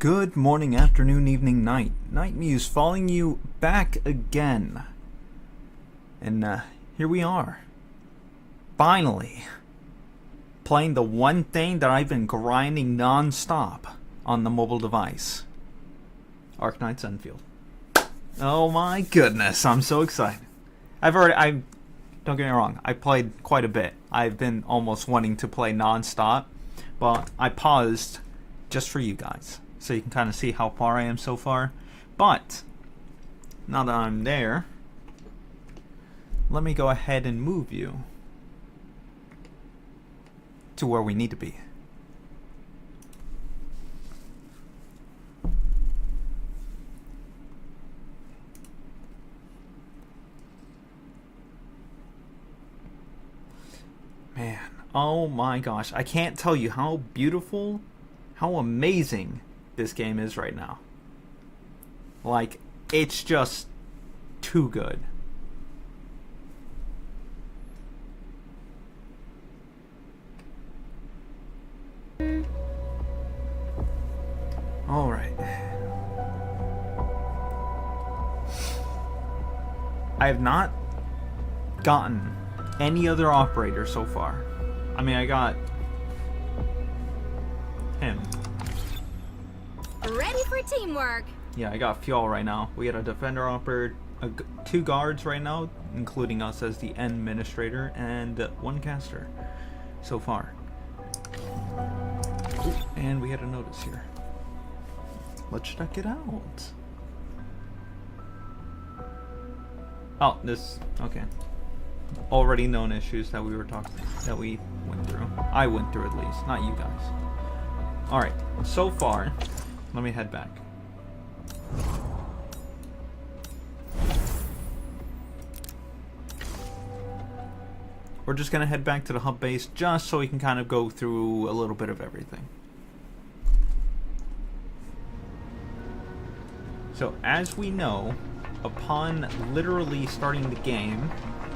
Good morning, afternoon, evening, night. Night Muse following you back again. And here we are. Finally. Playing the one thing that I've been grinding non-stop on the mobile device. Arknights Endfield. Oh my goodness, I'm so excited. Don't get me wrong, I played quite a bit. I've been almost wanting to play non-stop, but I paused just for you guys, so you can kind of see how far I am so far. But now that I'm there, let me go ahead and move you to where we need to be. Man, oh my gosh, I can't tell you how beautiful, how amazing this game is right now. Like, it's just too good. All right. I have not gotten any other operator so far. I mean, I got him. Ready for teamwork. Yeah, I got Fjall right now. We got a defender operator, two guards right now, including us as the administrator, and one caster so far. Ooh, and we had a notice here. Let's check it out. Oh, this, okay. Already known issues that we went through. I went through at least, not you guys. Alright, so far, let me head back. We're just gonna head back to the hub base just so we can kind of go through a little bit of everything. So as we know, upon literally starting the game,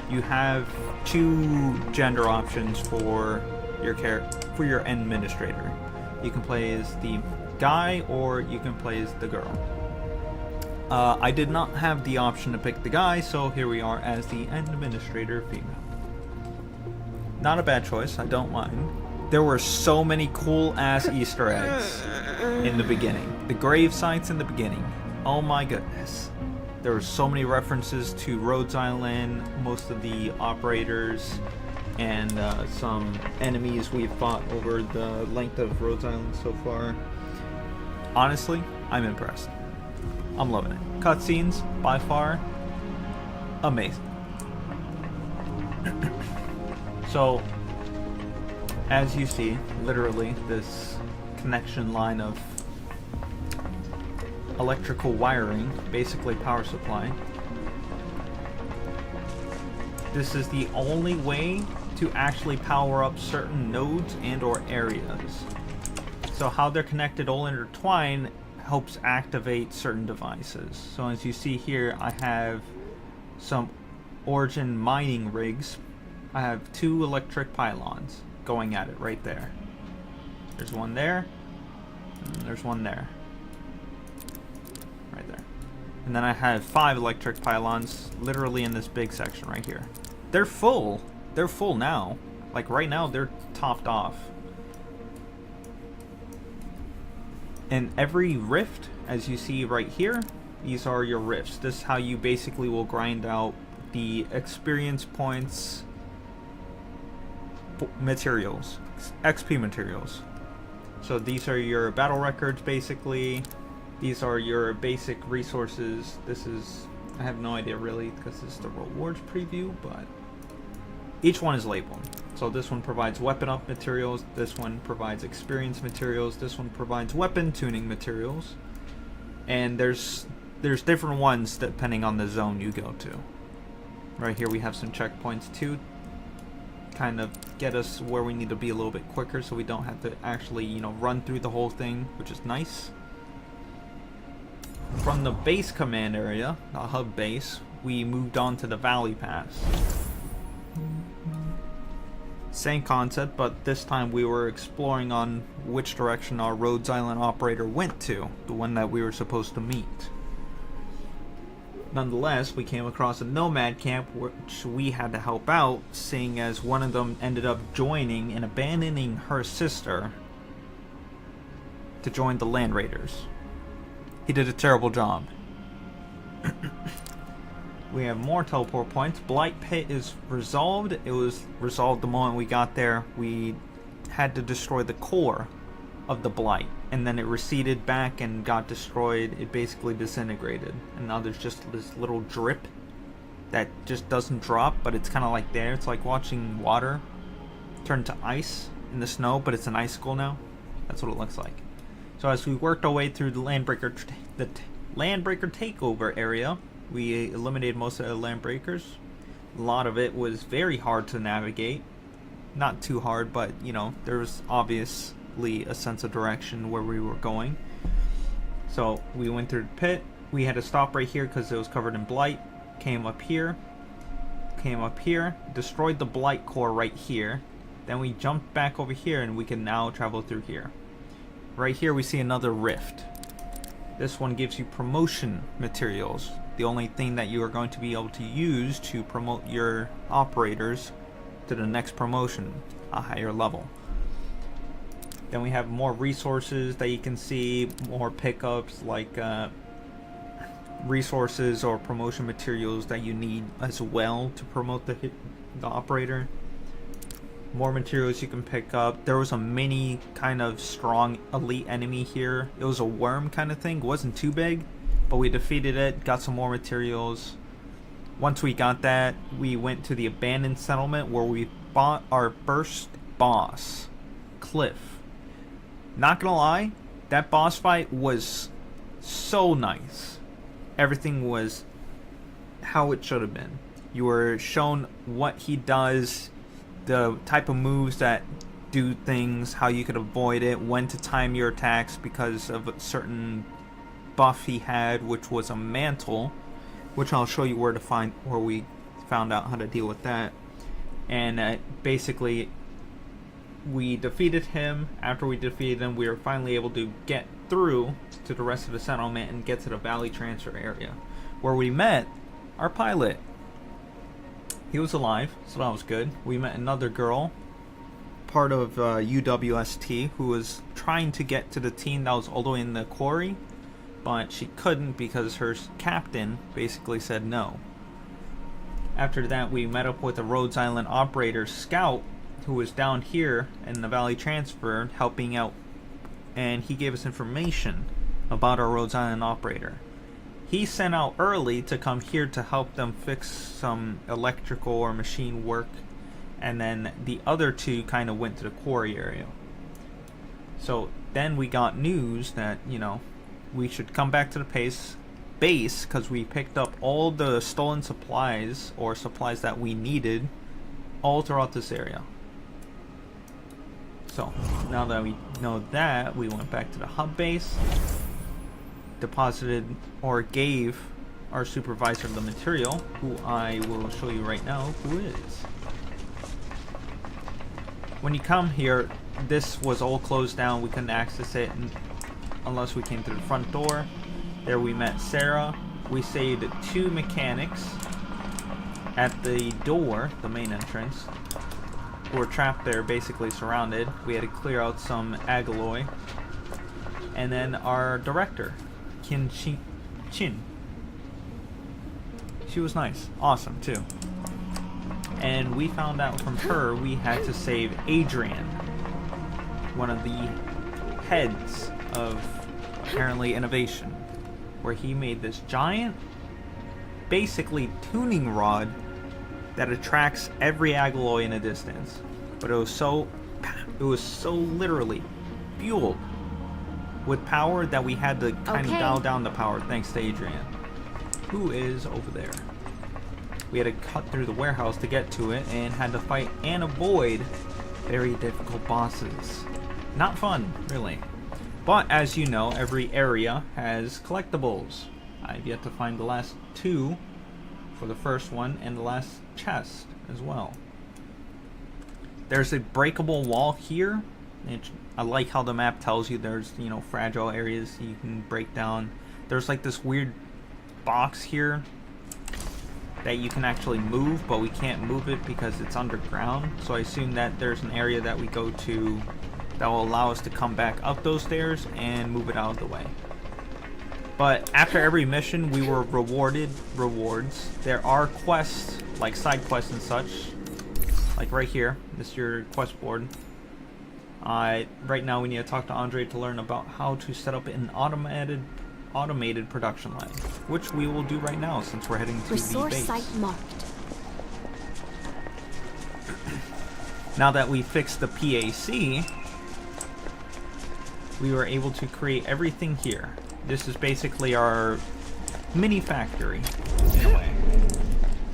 you have two gender options for your administrator. You can play as the guy or you can play as the girl. I did not have the option to pick the guy, so here we are as the administrator female. Not a bad choice, I don't mind. There were so many cool ass Easter eggs in the beginning. The grave sites in the beginning. Oh my goodness. There were so many references to Rhodes Island, most of the operators, and some enemies we've fought over the length of Rhodes Island so far. Honestly, I'm impressed. I'm loving it. Cutscenes, by far, amazing. So, as you see, literally, this connection line of electrical wiring, basically power supply. This is the only way to actually power up certain nodes and or areas. So how they're connected all intertwined helps activate certain devices. So as you see here, I have some origin mining rigs. I have two electric pylons going at it right there. There's one there, and there's one there. Right there. And then I have 5 electric pylons literally in this big section right here. They're full. They're full now. Like right now they're topped off. And every rift, as you see right here, these are your rifts. This is how you basically will grind out the experience points materials, XP materials. So these are your battle records basically. These are your basic resources. This is, I have no idea really because this is the rewards preview, but each one is labeled. So this one provides weapon up materials, this one provides experience materials, this one provides weapon tuning materials, and there's different ones depending on the zone you go to. Right here we have some checkpoints too, kind of get us where we need to be a little bit quicker so we don't have to actually, you know, run through the whole thing, which is nice. From the base command area, the hub base, we moved on to the Valley Pass. Same concept, but this time we were exploring on which direction our Rhodes Island operator went to, the one that we were supposed to meet. Nonetheless, we came across a nomad camp which we had to help out, seeing as one of them ended up joining and abandoning her sister to join the Land Raiders. He did a terrible job. We have more teleport points. Blight Pit is resolved. It was resolved the moment we got there. We had to destroy the core of the Blight, and then it receded back and got destroyed. It basically disintegrated, and now there's just this little drip that just doesn't drop, but it's kind of like there. It's like watching water turn to ice in the snow, but it's an icicle now. That's what it looks like. So as we worked our way through the Landbreaker takeover area, we eliminated most of the Landbreakers. A lot of it was very hard to navigate. Not too hard, but you know, there was obviously a sense of direction where we were going. So we went through the pit. We had to stop right here because it was covered in blight. Came up here, destroyed the blight core right here. Then we jumped back over here and we can now travel through here. Right here we see another rift. This one gives you promotion materials. The only thing that you are going to be able to use to promote your operators to the next promotion, a higher level. Then we have more resources that you can see, more pickups like resources or promotion materials that you need as well to promote the operator. More materials you can pick up. There was a mini kind of strong elite enemy here. It was a worm kind of thing. It wasn't too big, but we defeated it, got some more materials. Once we got that, we went to the abandoned settlement where we fought our first boss, Cliff. Not gonna lie, that boss fight was so nice. Everything was how it should have been. You were shown what he does, the type of moves that do things, how you could avoid it, when to time your attacks because of a certain buff he had, which was a mantle, which I'll show you where we found out how to deal with that. And basically we defeated him. After we defeated him, we were finally able to get through to the rest of the settlement and get to the valley transfer area where we met our pilot. He was alive, so that was good. We met another girl, part of UWST, who was trying to get to the team that was all the way in the quarry, but she couldn't because her captain basically said no. After that, we met up with a Rhodes Island operator, Scout, who was down here in the Valley Transfer helping out, and he gave us information about our Rhodes Island operator. He sent out early to come here to help them fix some electrical or machine work, and then the other two kind of went to the quarry area. So then we got news that, you know, we should come back to the base because we picked up all the stolen supplies or supplies that we needed all throughout this area. So now that we know that, we went back to the hub base, deposited or gave our supervisor the material, who I will show you right now who is. When you come here, this was all closed down. We couldn't access it unless we came through the front door. There we met Sarah. We saved 2 mechanics at the door, the main entrance, who were trapped there, basically surrounded. We had to clear out some Agaloy. And then our director, Chin. She was nice. Awesome, too. And we found out from her we had to save Adrian, one of the heads of, apparently, innovation, where he made this giant, basically, tuning rod that attracts every Agaloy in a distance. But it was so literally fueled with power that we had to kind of dial down the power, thanks to Adrian, who is over there. We had to cut through the warehouse to get to it and had to fight and avoid very difficult bosses. Not fun, really. But as you know, every area has collectibles. I've yet to find the last 2 for the first one and the last chest as well. There's a breakable wall here. I like how the map tells you there's, you know, fragile areas you can break down. There's like this weird box here that you can actually move, but we can't move it because it's underground. So I assume that there's an area that we go to that will allow us to come back up those stairs and move it out of the way. But after every mission, we were rewarded rewards. There are quests, like side quests and such. Like right here, this is your quest board. Right now we need to talk to Andre to learn about how to set up an automated production line, which we will do right now since we're heading to Resource the base. site marked. Now that we fixed the PAC, we were able to create everything here. This is basically our mini factory, in a way.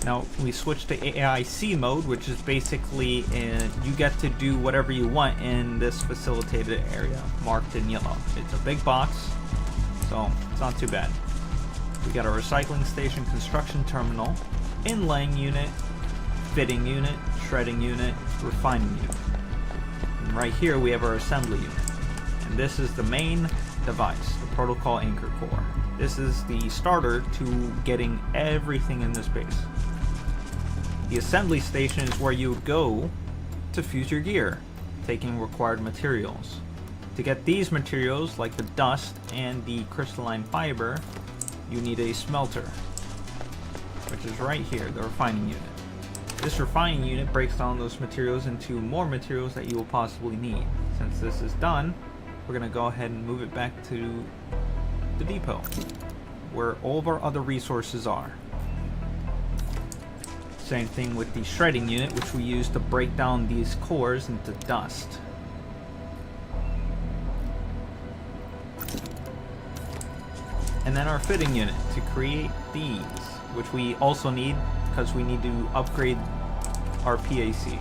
Now, we switched to AIC mode, which is basically you get to do whatever you want in this facilitated area, marked in yellow. It's a big box, so it's not too bad. We got a recycling station, construction terminal, inlaying unit, fitting unit, shredding unit, refining unit. And right here we have our assembly unit. And this is the main device, the protocol anchor core. This is the starter to getting everything in this base. The assembly station is where you would go to fuse your gear, taking required materials. To get these materials, like the dust and the crystalline fiber, you need a smelter, which is right here, the refining unit. This refining unit breaks down those materials into more materials that you will possibly need. Since this is done, we're going to go ahead and move it back to the depot, where all of our other resources are. Same thing with the shredding unit, which we use to break down these cores into dust. And then our fitting unit to create these, which we also need because we need to upgrade our PAC.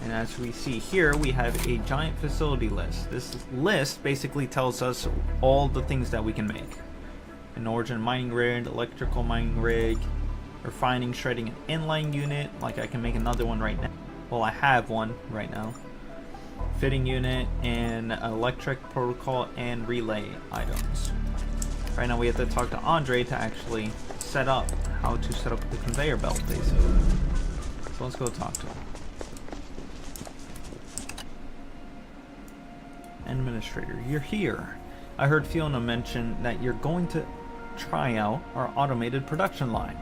And as we see here, we have a giant facility list. This list basically tells us all the things that we can make. An origin mining rig, electrical mining rig, refining, shredding, and inlaying unit. Like I can make another one right now. Well, I have one right now. Fitting unit, and electric protocol and relay items. Right now we have to talk to Andre to actually set up how to set up the conveyor belt, basically. So let's go talk to him. Administrator, you're here. I heard Fiona mention that you're going to try out our automated production line.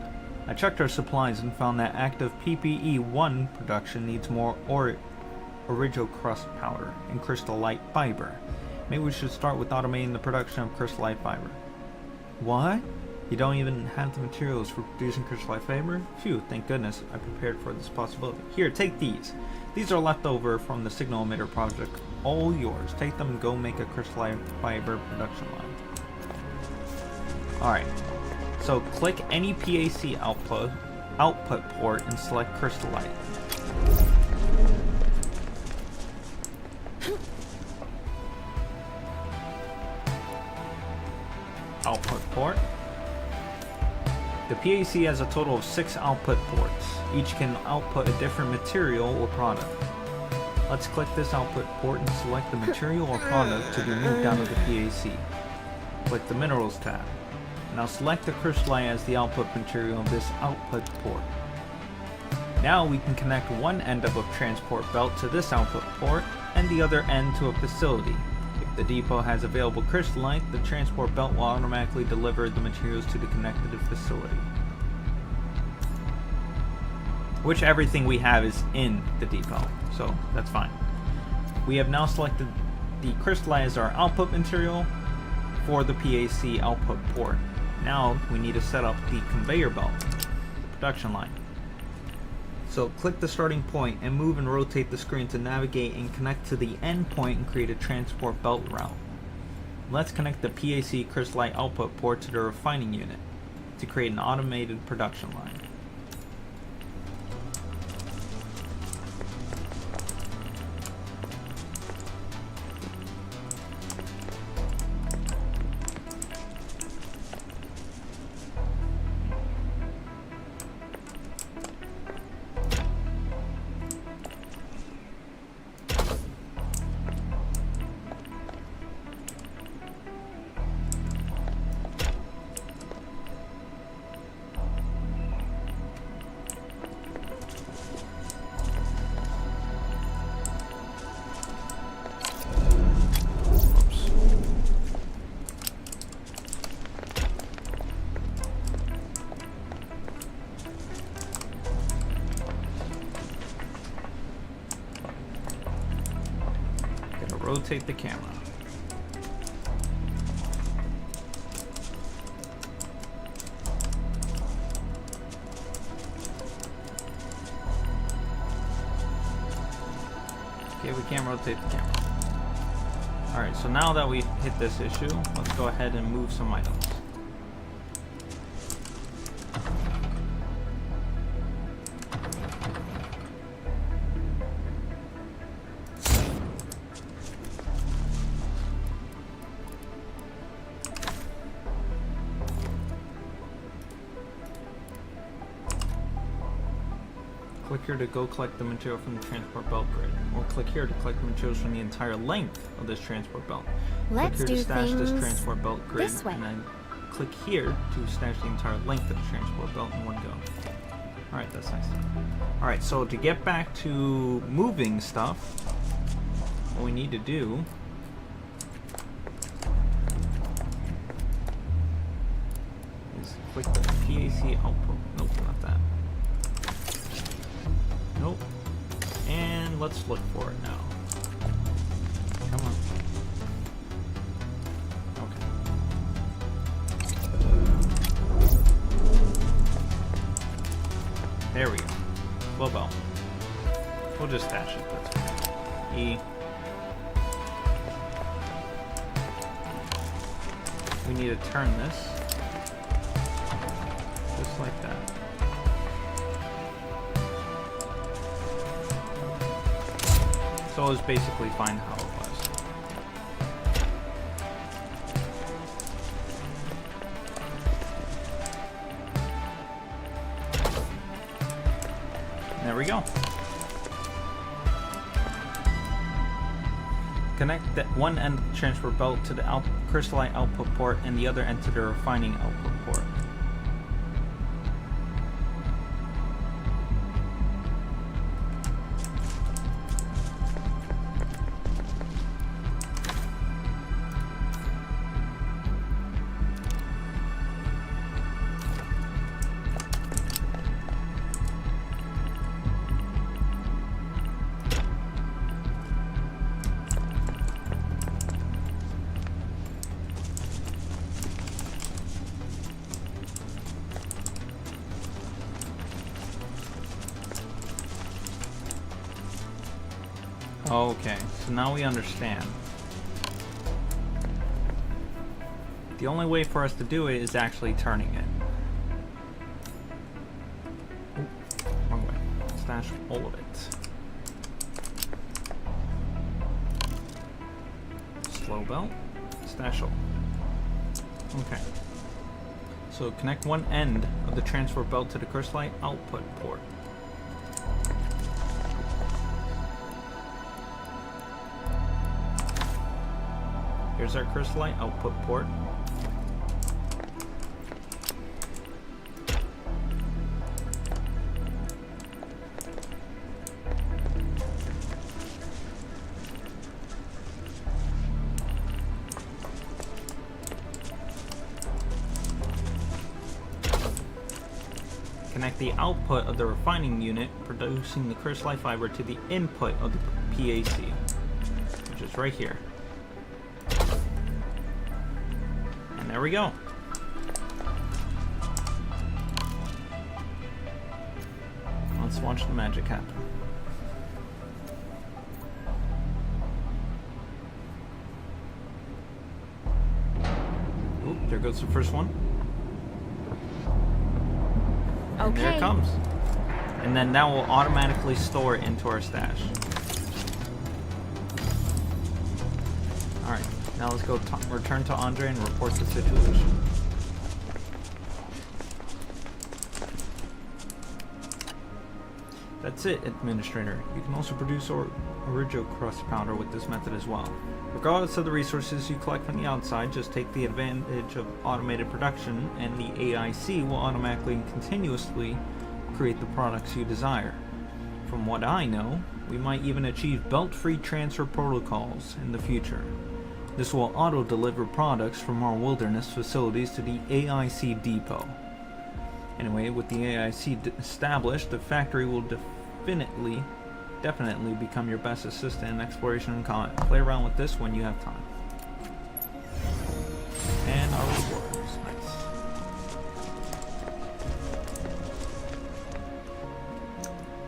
I checked our supplies and found that active PPE-1 production needs more origin crust powder and crystallite fiber. Maybe we should start with automating the production of crystallite fiber. What? You don't even have the materials for producing crystallite fiber? Phew, thank goodness I prepared for this possibility. Here, take these. These are left over from the signal emitter project. All yours. Take them and go make a crystallite fiber production line. Alright, so click any PAC output port and select crystallite. Output port. The PAC has a total of 6 output ports. Each can output a different material or product. Let's click this output port and select the material or product to be moved down to the PAC. Click the Minerals tab. Now select the crystallite as the output material of this output port. Now we can connect one end of a transport belt to this output port and the other end to a facility. If the depot has available crystallite, the transport belt will automatically deliver the materials to the connected facility. Which everything we have is in the depot, so that's fine. We have now selected the crystallite as our output material for the PAC output port. Now we need to set up the conveyor belt, production line. So click the starting point and move and rotate the screen to navigate and connect to the end point and create a transport belt route. Let's connect the PAC crystallite output port to the refining unit to create an automated production line. rotate the camera. Okay, we can't rotate the camera. Alright, so now that we've hit this issue, let's go ahead and move some items. Click here to go collect the material from the transport belt grid, or click here to collect the materials from the entire length of this transport belt. Let's click here to do stash this things transport belt grid, this way. and then click here to stash the entire length of the transport belt in one go. Alright, that's nice. Alright, so to get back to moving stuff, what we need to do is click the PAC output. Nope, not that. Nope. And let's look for it now. Come on. Okay. There we go. Flow belt. We'll just stash it. That's fine. E. We need to turn this. Just like that. So it was basically fine how it was. There we go. Connect that one end of the transfer belt to the crystallite output port and the other end to the refining output port. Okay, so now we understand. The only way for us to do it is actually turning it. Oop, wrong way. Stash all of it. Slow belt. Stash all. Okay. So connect one end of the transfer belt to the crystallite output port. Here's our crystallite output port. Connect the output of the refining unit producing the crystallite fiber to the input of the PAC, which is right here. There we go. Let's watch the magic happen. Oop, there goes the first one. And there it comes. And then that will automatically store it into our stash. Alright. Now let's go return to Andre and report the situation. That's it, Administrator. You can also produce original crust powder with this method as well. Regardless of the resources you collect from the outside, just take the advantage of automated production and the AIC will automatically and continuously create the products you desire. From what I know, we might even achieve belt-free transfer protocols in the future. This will auto-deliver products from our wilderness facilities to the AIC depot. Anyway, with the AIC established, the factory will definitely definitely become your best assistant in exploration and combat. Play around with this when you have time. And our rewards. Nice.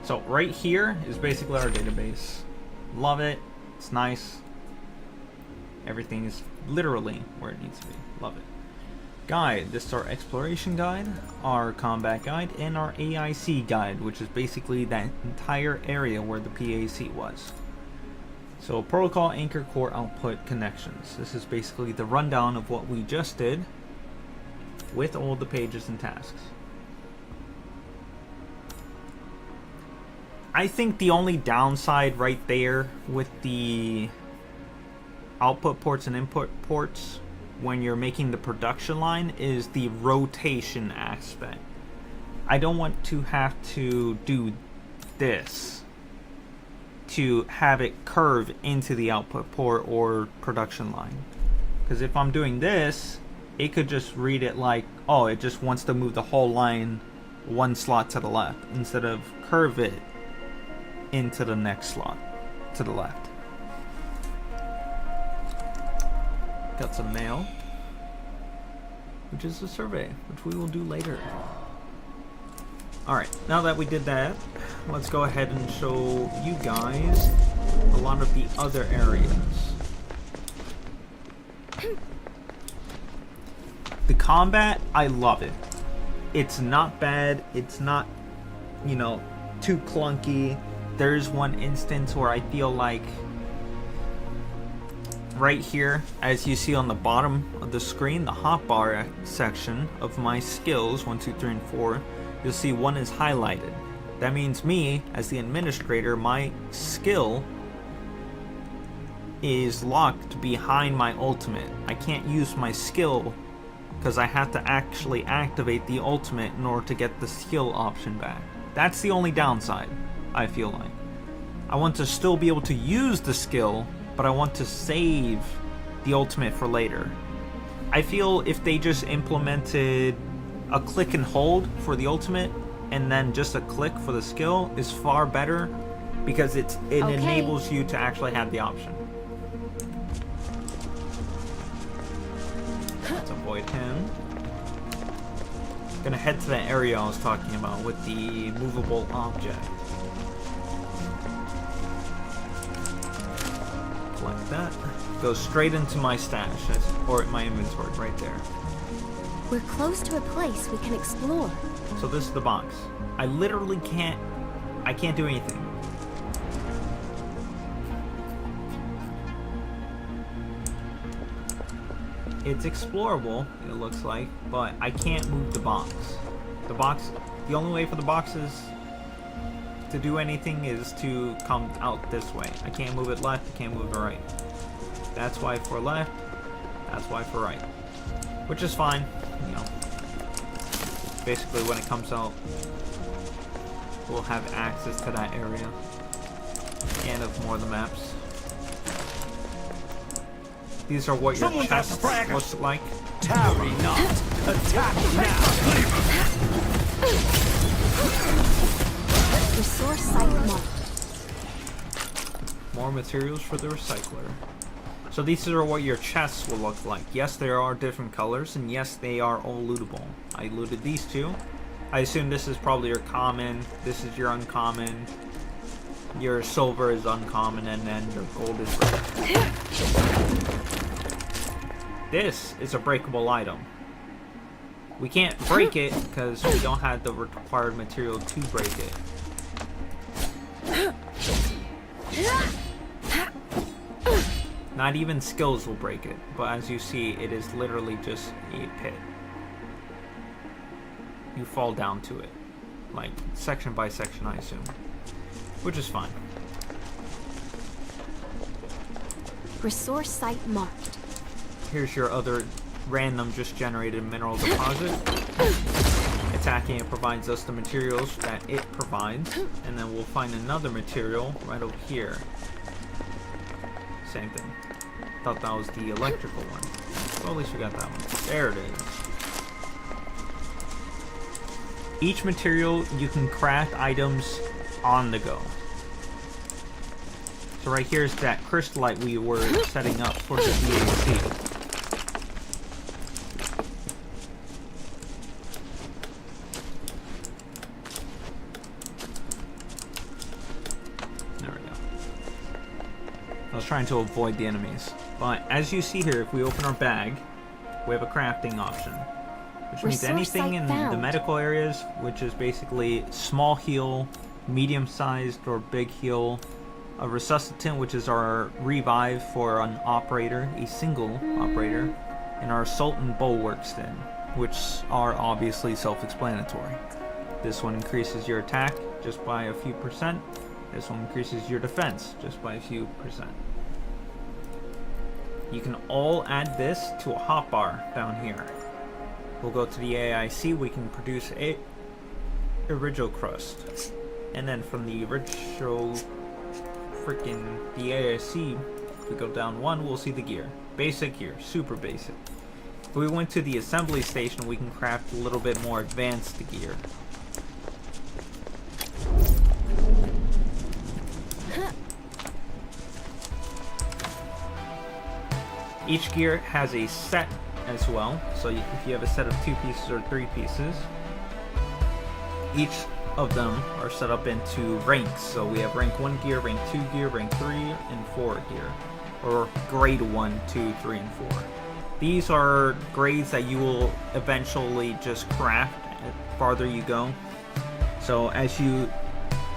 So right here is basically our database. Love it. It's nice. Everything is literally where it needs to be. Love it. Guide. This is our exploration guide, our combat guide, and our AIC guide, which is basically that entire area where the PAC was. So protocol, anchor, core, output, connections. This is basically the rundown of what we just did with all the pages and tasks. I think the only downside right there with the output ports and input ports when you're making the production line is the rotation aspect. I don't want to have to do this to have it curve into the output port or production line. Because if I'm doing this, it could just read it like, oh, it just wants to move the whole line one slot to the left instead of curve it into the next slot to the left. Got some mail, which is a survey, which we will do later. Alright, now that we did that, let's go ahead and show you guys a lot of the other areas. The combat, I love it. It's not bad, it's not, you know, too clunky. There's one instance where I feel like right here, as you see on the bottom of the screen, the hotbar section of my skills, 1, 2, 3, and 4, you'll see one is highlighted. That means me, as the administrator, my skill is locked behind my ultimate. I can't use my skill because I have to actually activate the ultimate in order to get the skill option back. That's the only downside, I feel like. I want to still be able to use the skill, but I want to save the ultimate for later. I feel if they just implemented a click and hold for the ultimate and then just a click for the skill is far better, because it enables you to actually have the option. Let's avoid him. Gonna head to that area I was talking about with the movable object. Like that. Goes straight into my stash, or my inventory right there. We're close to a place we can explore. So this is the box. I literally can't do anything. It's explorable, it looks like, but I can't move the box. The only way for the boxes to do anything is to come out this way. I can't move it left, I can't move it right. That's why for left, that's why for right. Which is fine, you know. Basically when it comes out, we'll have access to that area and of more of the maps. These are what your chests looks like. Tarry not. Attack now. Resource site marked. More materials for the recycler. So these are what your chests will look like. Yes, there are different colors, and yes, they are all lootable. I looted these two. I assume this is probably your common, this is your uncommon, your silver is uncommon, and then your gold is rare. This is a breakable item. We can't break it because we don't have the required material to break it. Not even skills will break it, but as you see, it is literally just a pit. You fall down to it, like section by section, I assume, which is fine. Resource site marked. Here's your other random just generated mineral deposit. Attacking it provides us the materials that it provides, and then we'll find another material right over here. Same thing. Thought that was the electrical one. Well, at least we got that one. There it is. Each material you can craft items on the go. So right here is that crystallite we were setting up for the DAC. There we go. I was trying to avoid the enemies. But as you see here, if we open our bag, we have a crafting option. Which means anything in the medical areas, which is basically small heal, medium-sized or big heal, a resuscitant, which is our revive for an operator, a single operator, and our assault and bulwark stim, which are obviously self-explanatory. This one increases your attack just by a few percent. This one increases your defense just by a few percent. You can all add this to a hotbar down here. We'll go to the AIC, we can produce a original crust. And then from the original the AIC, if we go down one, we'll see the gear. Basic gear, super basic. If we went to the assembly station, we can craft a little bit more advanced gear. Each gear has a set as well, so if you have a set of 2 pieces or 3 pieces, each of them are set up into ranks. So we have rank 1 gear, rank 2 gear, rank 3, and 4 gear, or grade 1, 2, 3, and 4. These are grades that you will eventually just craft the farther you go. So as you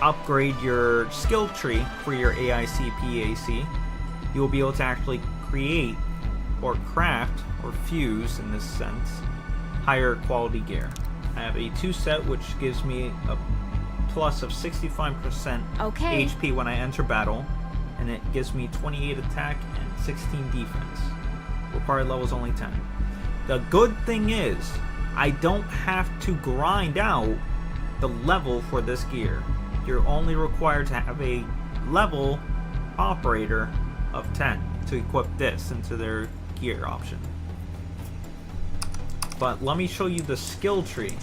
upgrade your skill tree for your AIC PAC, you will be able to actually create or craft or fuse, in this sense, higher quality gear. I have a 2 set, which gives me a plus of 65% HP when I enter battle, and it gives me 28 attack and 16 defense. Required level is only 10. The good thing is, I don't have to grind out the level for this gear. You're only required to have a level operator of 10 to equip this into their gear option. But let me show you the skill tree.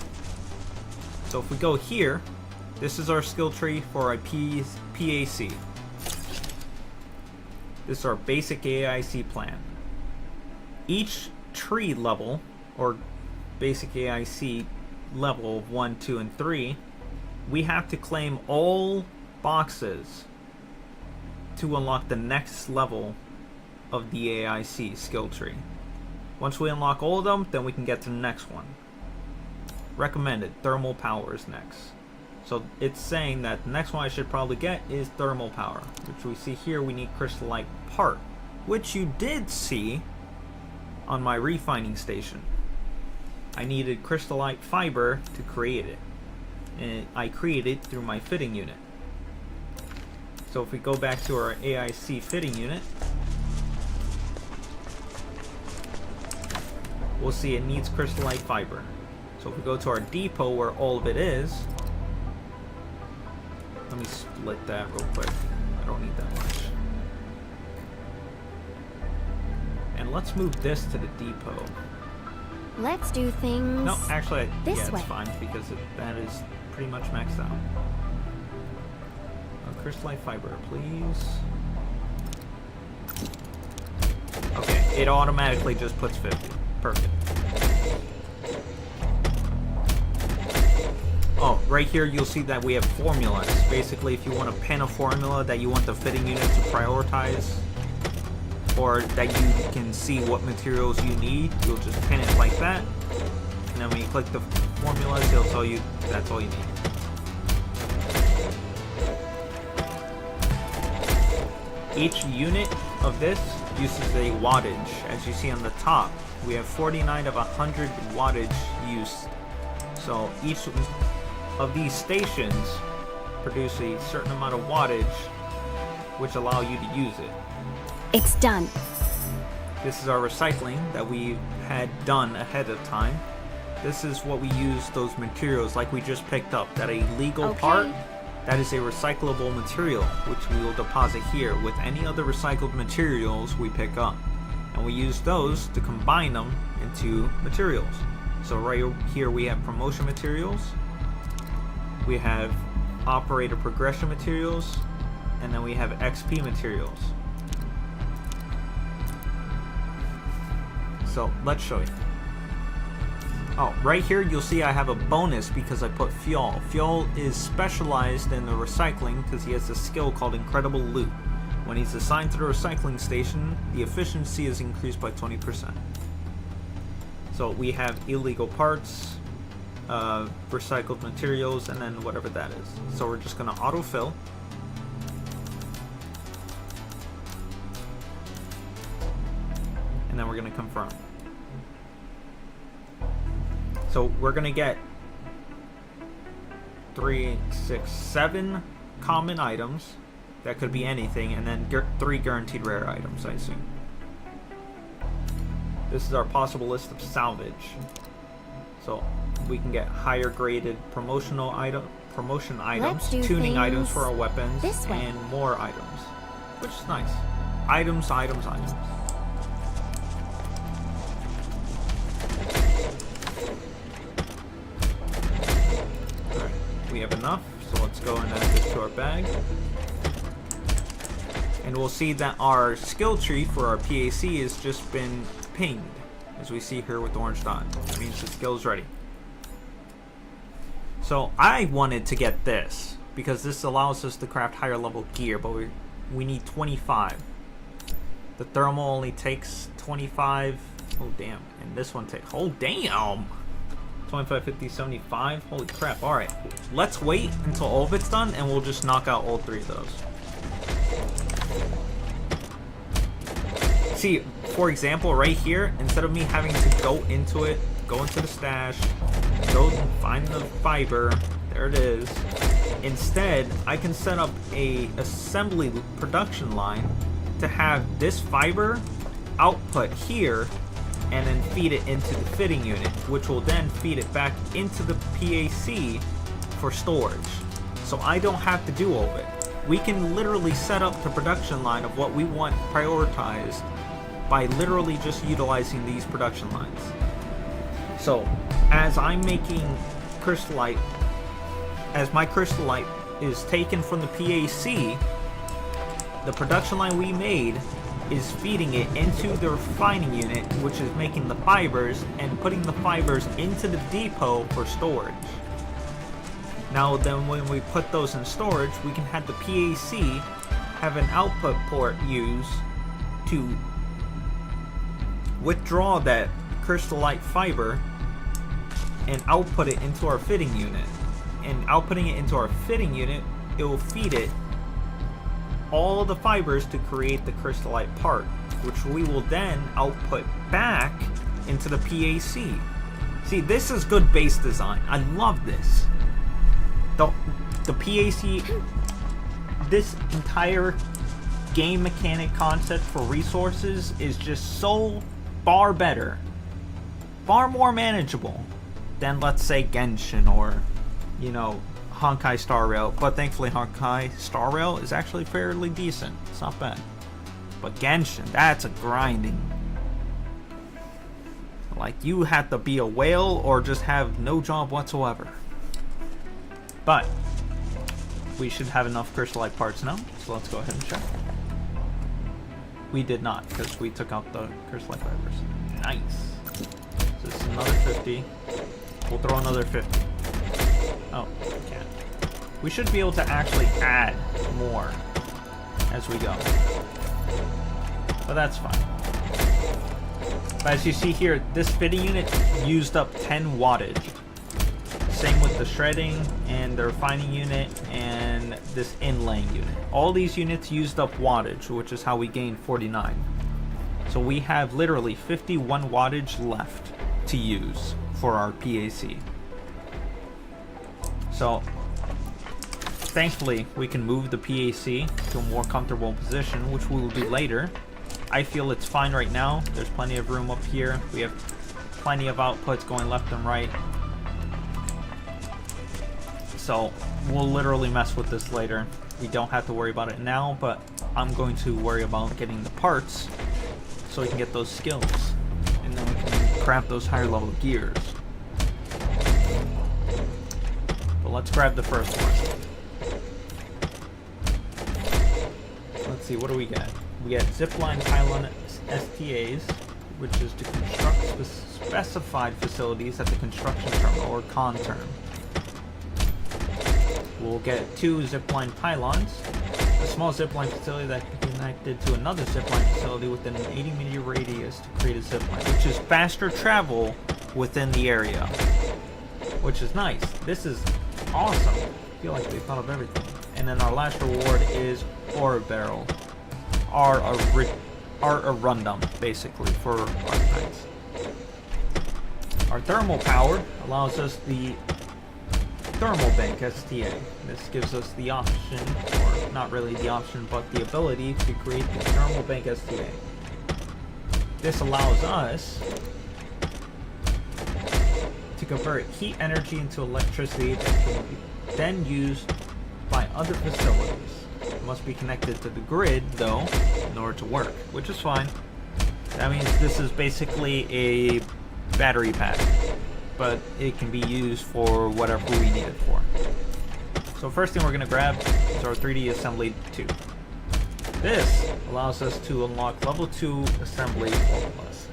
So if we go here, this is our skill tree for a PAC. This is our basic AIC plan. Each tree level, or basic AIC level of 1, 2, and 3, we have to claim all boxes to unlock the next level of the AIC skill tree. Once we unlock all of them, then we can get to the next one. Recommended, thermal power is next. So it's saying that the next one I should probably get is thermal power, which we see here we need crystallite part, which you did see on my refining station. I needed crystallite fiber to create it, and I created it through my fitting unit. So if we go back to our AIC fitting unit, we'll see it needs crystallite fiber. So if we go to our depot where all of it is, let me split that real quick. I don't need that much. And let's move this to the depot. Let's do things. No, actually, this yeah, way. it's fine because that is pretty much maxed out. Crystallite fiber, please. Okay, it automatically just puts 50. Perfect. Oh, right here you'll see that we have formulas. Basically, if you want to pin a formula that you want the fitting unit to prioritize, or that you can see what materials you need, you'll just pin it like that. And then when you click the formulas, it'll tell you that's all you need. Each unit of this uses a wattage. As you see on the top, we have 49 of 100 wattage use. So each of these stations produce a certain amount of wattage, which allow you to use it. It's done. This is our recycling that we had done ahead of time. This is what we use those materials like we just picked up. That a legal part, that is a recyclable material, which we will deposit here with any other recycled materials we pick up. And we use those to combine them into materials. So right here we have promotion materials. We have operator progression materials. and then we have XP materials. So let's show you. Oh, right here you'll see I have a bonus because I put Fuel. Fuel is specialized in the recycling because he has a skill called Incredible Loot. When he's assigned to the recycling station, the efficiency is increased by 20%. So we have illegal parts, recycled materials, and then whatever that is. So we're just going to autofill. And then we're going to confirm. So we're going to get 3, 6, 7 common items. That could be anything, and then 3 guaranteed rare items, I assume. This is our possible list of salvage. So we can get higher graded promotion items, tuning items for our weapons, and more items, which is nice. Items. Alright, we have enough, so let's go and add this to our bag. And we'll see that our skill tree for our PAC has just been pinged, as we see here with the orange dot. That means the skill is ready. So I wanted to get this because this allows us to craft higher level gear, but we need 25. The thermal only takes 25. Oh damn! And this one takes. Oh damn! 25, 50, 75. Holy crap! All right, let's wait until all of it's done, and we'll just knock out all 3 of those. See, for example, right here, instead of me having to go into it, go into the stash, go find the fiber, there it is. Instead, I can set up a assembly production line to have this fiber output here and then feed it into the fitting unit, which will then feed it back into the PAC for storage. So I don't have to do all of it. We can literally set up the production line of what we want prioritized by literally just utilizing these production lines. So, as I'm making crystallite, as my crystallite is taken from the PAC, the production line we made is feeding it into the refining unit, which is making the fibers and putting the fibers into the depot for storage. Now then, when we put those in storage, we can have the PAC have an output port used to withdraw that crystallite fiber and output it into our fitting unit. And outputting it into our fitting unit, it will feed it all the fibers to create the crystallite part, which we will then output back into the PAC. See, this is good base design. I love this. The PAC, this entire game mechanic concept for resources is just so far better, far more manageable than, let's say, Genshin or, you know, Honkai Star Rail. But thankfully Honkai Star Rail is actually fairly decent. It's not bad. But Genshin, that's a grinding. Like, you have to be a whale or just have no job whatsoever. But we should have enough crystallite parts now, so let's go ahead and check. We did not, because we took out the crystallite fibers. Nice. So this is another 50. We'll throw another 50. Oh, we can't. We should be able to actually add more as we go. But that's fine. But as you see here, this fitting unit used up 10 wattage. Same with the shredding and the refining unit and this inlaying unit. All these units used up wattage, which is how we gained 49. So we have literally 51 wattage left to use for our PAC. So thankfully we can move the PAC to a more comfortable position, which we will do later. I feel it's fine right now. There's plenty of room up here. We have plenty of outputs going left and right. So we'll literally mess with this later. We don't have to worry about it now, but I'm going to worry about getting the parts so we can get those skills. And then we can craft those higher level gears. But let's grab the first one. let's see, what do we get? We get zipline pylon STAs, which is to construct specified facilities at the construction terminal, or con term. We'll get 2 zipline pylons, a small zipline facility that can be connected to another zipline facility within an 80-meter radius to create a zipline, which is faster travel within the area, which is nice. This is awesome. I feel like they thought of everything. And then our last reward is ore barrel, our Arundum, basically, for Arknights. Our thermal power allows us the thermal bank STA. This gives us the option, or not really the option, but the ability to create the thermal bank STA. This allows us to convert heat energy into electricity that can be then used by other facilities. It must be connected to the grid, though, in order to work, which is fine. That means this is basically a battery pack, but it can be used for whatever we need it for. So first thing we're going to grab is our 3D assembly 2. This allows us to unlock level 2 assembly formulas.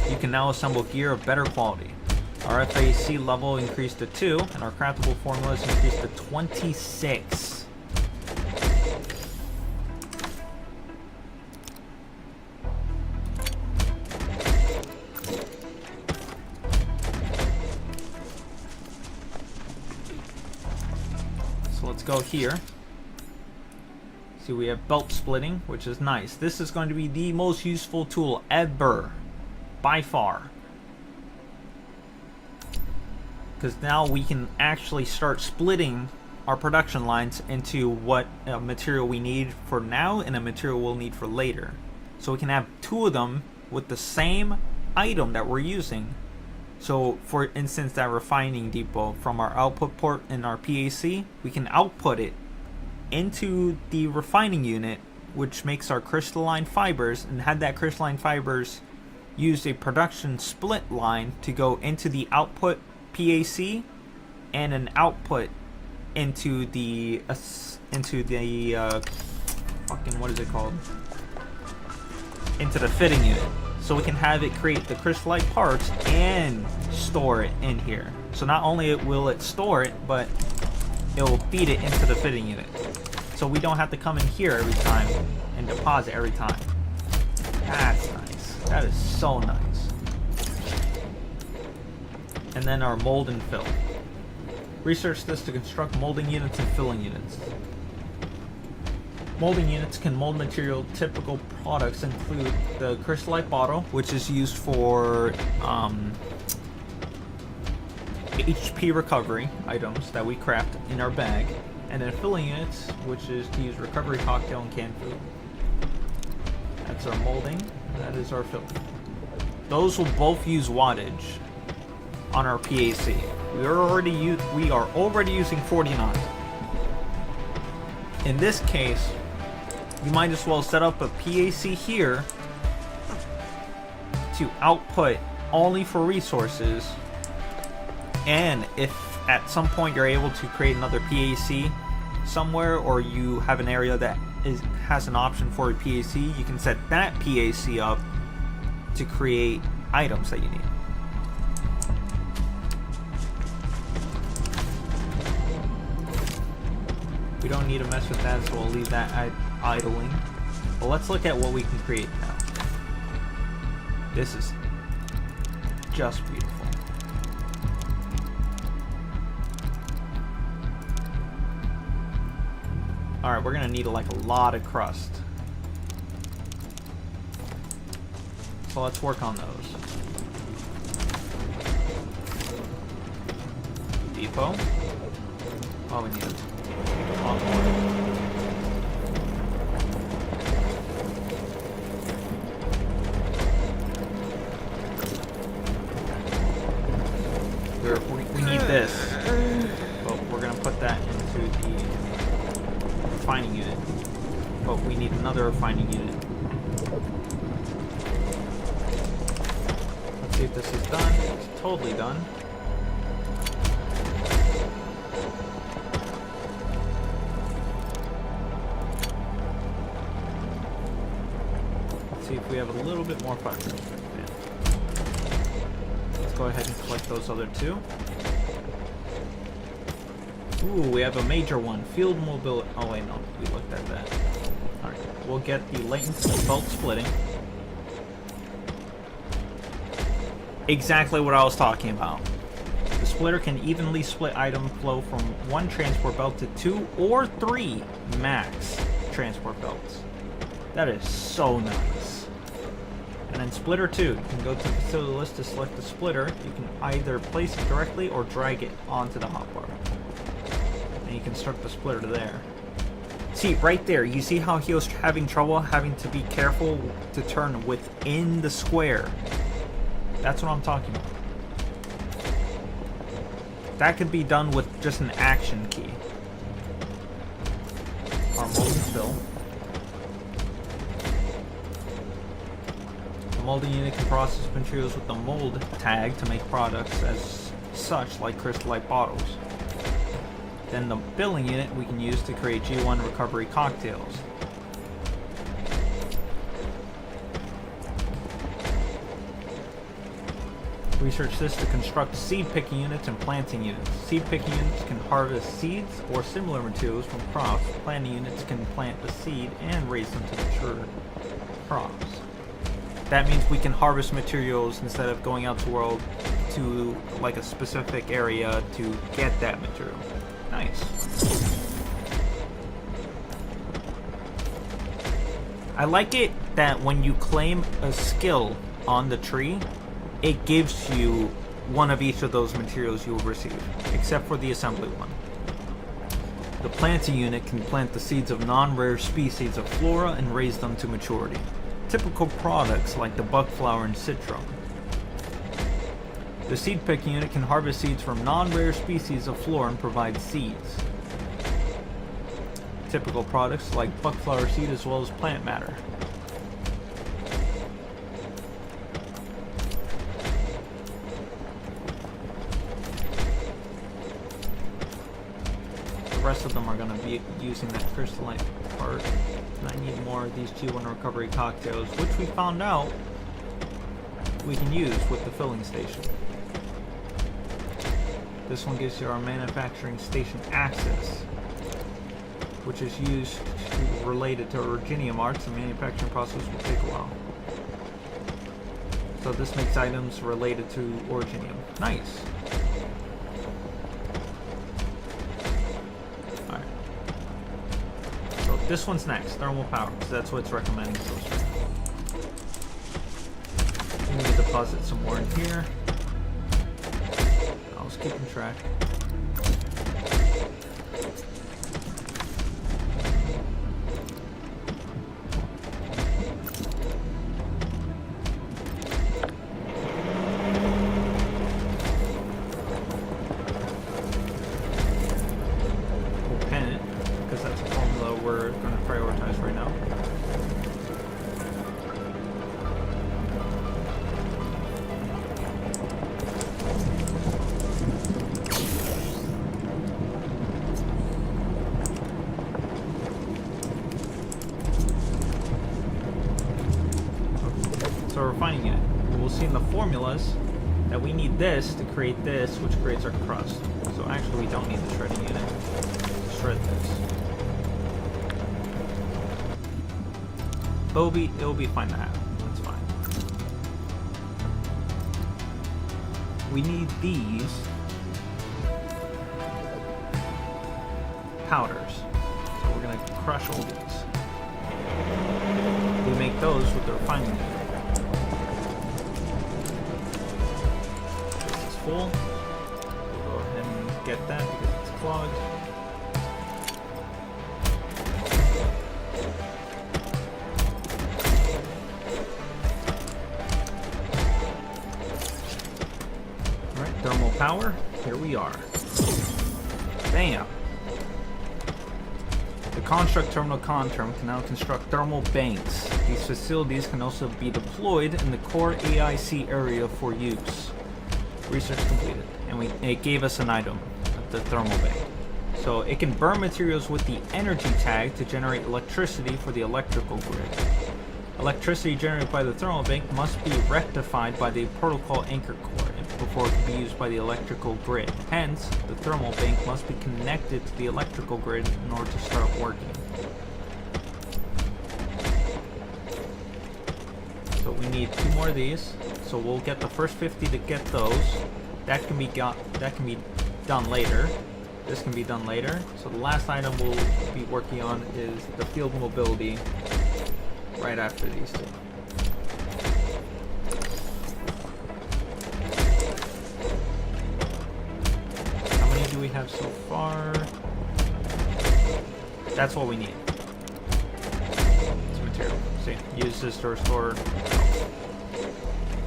You can now assemble gear of better quality. Our FAC level increased to 2, and our craftable formulas increased to 26. So let's go here. See, we have belt splitting, which is nice. This is going to be the most useful tool ever, by far. Because now we can actually start splitting our production lines into what material we need for now and a material we'll need for later. So we can have 2 of them with the same item that we're using. So for instance, that refining depot, from our output port in our PAC, we can output it into the refining unit, which makes our crystalline fibers, and had that crystalline fibers use a production split line to go into the output PAC and an output into the fucking, what is it called? Into the fitting unit. So we can have it create the crystallite parts and store it in here. So not only will it store it, but it will feed it into the fitting unit. So we don't have to come in here every time and deposit every time. That's nice. That is so nice. And then our mold and fill. Research this to construct molding units and filling units. Molding units can mold material. Typical products include the crystallite bottle, which is used for HP recovery items that we craft in our bag, and then filling units, which is to use recovery cocktail and canned food. That's our molding. That is our filling. Those will both use wattage on our PAC. We are already using 49. In this case, you might as well set up a PAC here to output only for resources, and if at some point you're able to create another PAC somewhere, or you have an area that has an option for a PAC, you can set that PAC up to create items that you need. We don't need to mess with that, so we'll leave that idling. But let's look at what we can create now. This is just beautiful. Alright, we're gonna need like a lot of crust. So let's work on those. Depot. Oh, we need a lot more. We need this, but we're gonna put that into the refining unit. But we need another refining unit. Let's see if this is done. It's totally done. Let's see if we have a little bit more fire. Let's go ahead and collect those other two. Ooh, we have a major one. Field mobility. Oh wait, no, we looked at that. Alright, we'll get the latent belt splitting. Exactly what I was talking about. The splitter can evenly split item flow from one transport belt to 2 or 3 max transport belts. That is so nice. And then splitter 2, you can go to the facility list to select the splitter. You can either place it directly or drag it onto the hotbar. And you construct the splitter to there. See, right there, you see how he was having trouble having to be careful to turn within the square. That's what I'm talking about. That could be done with just an action key. Our molding fill. The molding unit can process materials with the mold tag to make products as such, like crystallite bottles. Then the filling unit we can use to create G1 recovery cocktails. Research this to construct seed picking units and planting units. Seed picking units can harvest seeds or similar materials from crops. Planting units can plant the seed and raise them to mature crops. That means we can harvest materials instead of going out to world to like a specific area to get that material. Nice. I like it that when you claim a skill on the tree, it gives you one of each of those materials you will receive, except for the assembly one. The planting unit can plant the seeds of non-rare species of flora and raise them to maturity. Typical products like the buckflower and citron. The seed picking unit can harvest seeds from non-rare species of flora and provide seeds. Typical products like buckflower seed as well as plant matter. The rest of them are going to be using that crystallite part. And I need more of these G1 recovery cocktails, which we found out we can use with the filling station. This one gives you our manufacturing station access, which is used related to originium arts. The manufacturing process will take a while. So this makes items related to originium. Nice. Alright. So this one's next, thermal power, because that's what it's recommending for us right now. We need to deposit some more in here. I was keeping track. So we're refining it. We'll see in the formulas that we need this to create this, which creates our crust. So actually we don't need the shredding unit. Shred this. But it'll be fine to have. That's fine. We need these powders. So we're gonna crush all these. We make those with the refining unit. Full. We'll go ahead and get that because it's clogged. Alright, thermal power. Here we are. Bam! The construct terminal con-term can now construct thermal banks. These facilities can also be deployed in the core AIC area for use. Research completed, and it gave us an item, the thermal bank. So it can burn materials with the energy tag to generate electricity for the electrical grid. Electricity generated by the thermal bank must be rectified by the protocol anchor core before it can be used by the electrical grid. Hence, the thermal bank must be connected to the electrical grid in order to start working. So we need 2 more of these. So we'll get the first 50 to get those. That can be done later. This can be done later. So the last item we'll be working on is the field mobility right after these two. How many do we have so far? That's what we need. It's material. See, use this to restore.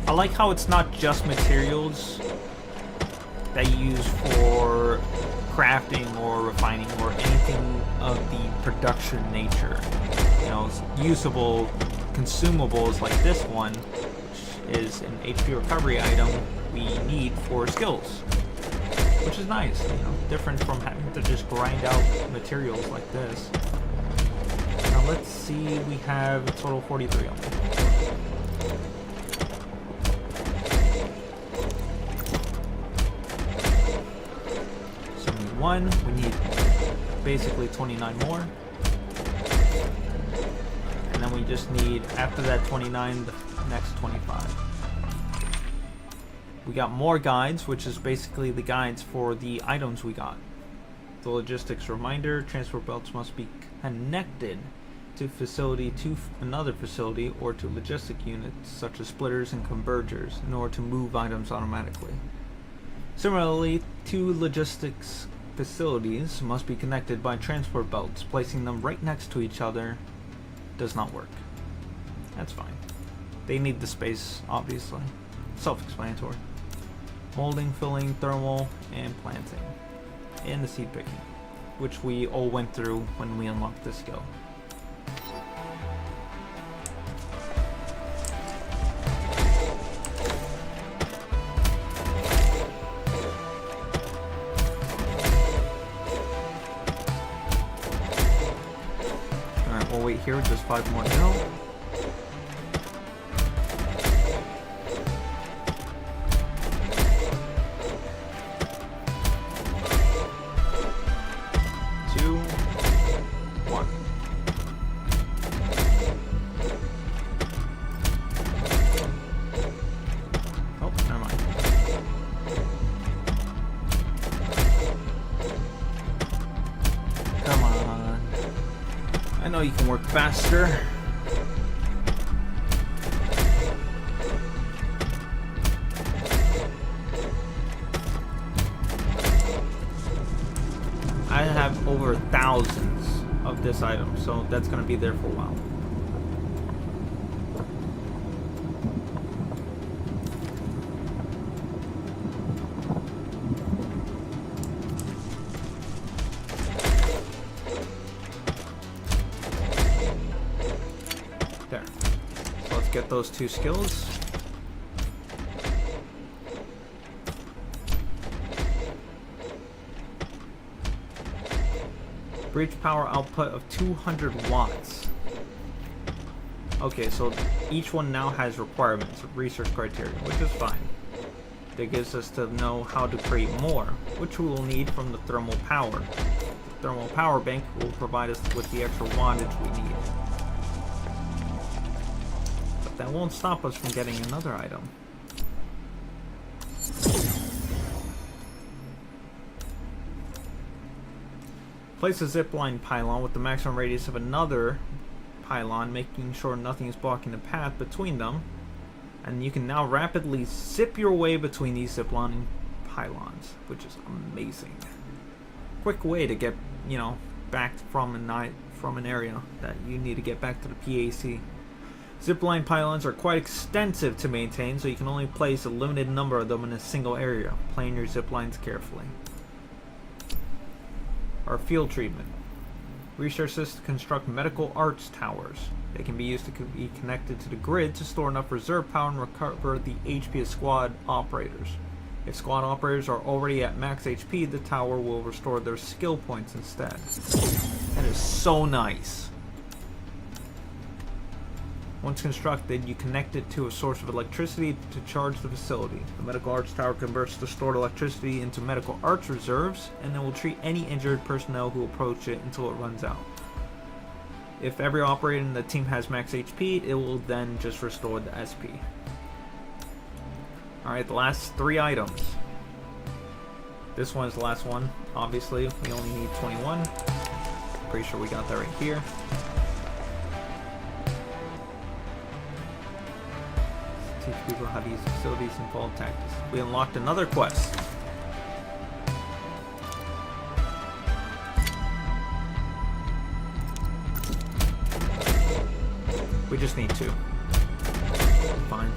I like how it's not just materials that you use for crafting or refining or anything of the production nature. You know, usable consumables like this one, which is an HP recovery item we need for skills, which is nice. You know, different from having to just grind out materials like this. Now let's see, we have a total 43 on it. 71. We need basically 29 more. And then we just need, after that 29, the next 25. We got more guides, which is basically the guides for the items we got. The logistics reminder, transport belts must be connected to another facility or to logistic units such as splitters and convergers in order to move items automatically. Similarly, 2 logistics facilities must be connected by transport belts. Placing them right next to each other does not work. That's fine. They need the space, obviously. Self-explanatory. Molding, filling, thermal, and planting. And the seed picking, which we all went through when we unlocked this skill. We'll wait here, just 5 more to go. Two, 1. Oh, never mind. Come on. I know you can work faster. I have over thousands of this item, so that's gonna be there for a while. There. So let's get those 2 skills. Breach power output of 200 watts. Okay, so each one now has requirements, research criteria, which is fine. That gives us to know how to create more, which we will need from the thermal power. The thermal power bank will provide us with the extra wattage we need. But that won't stop us from getting another item. Place a zipline pylon with the maximum radius of another pylon, making sure nothing is blocking the path between them. And you can now rapidly zip your way between these ziplining pylons, which is amazing. Quick way to get, back from an area that you need to get back to the PAC. Zipline pylons are quite extensive to maintain, so you can only place a limited number of them in a single area. Plan your ziplines carefully. Our field treatment. Research this to construct medical arts towers. They can be used to be connected to the grid to store enough reserve power and recover the HP of squad operators. If squad operators are already at max HP, the tower will restore their skill points instead. That is so nice. Once constructed, you connect it to a source of electricity to charge the facility. The medical arts tower converts the stored electricity into medical arts reserves, and then will treat any injured personnel who approach it until it runs out. If every operator in the team has max HP, it will then just restore the SP. Alright, the last 3 items. This one is the last one, obviously. We only need 21. Pretty sure we got that right here. Teach people how to use facilities and follow tactics. We unlocked another quest. We just need 2. Fine.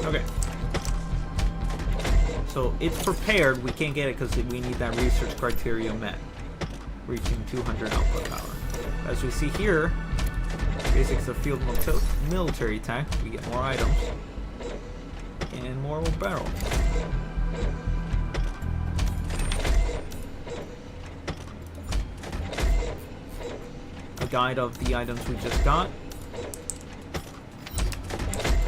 Okay. So it's prepared. We can't get it because we need that research criteria met. Reaching 200 output power. As we see here, basics of field military attack. We get more items and more barrels. A guide of the items we just got.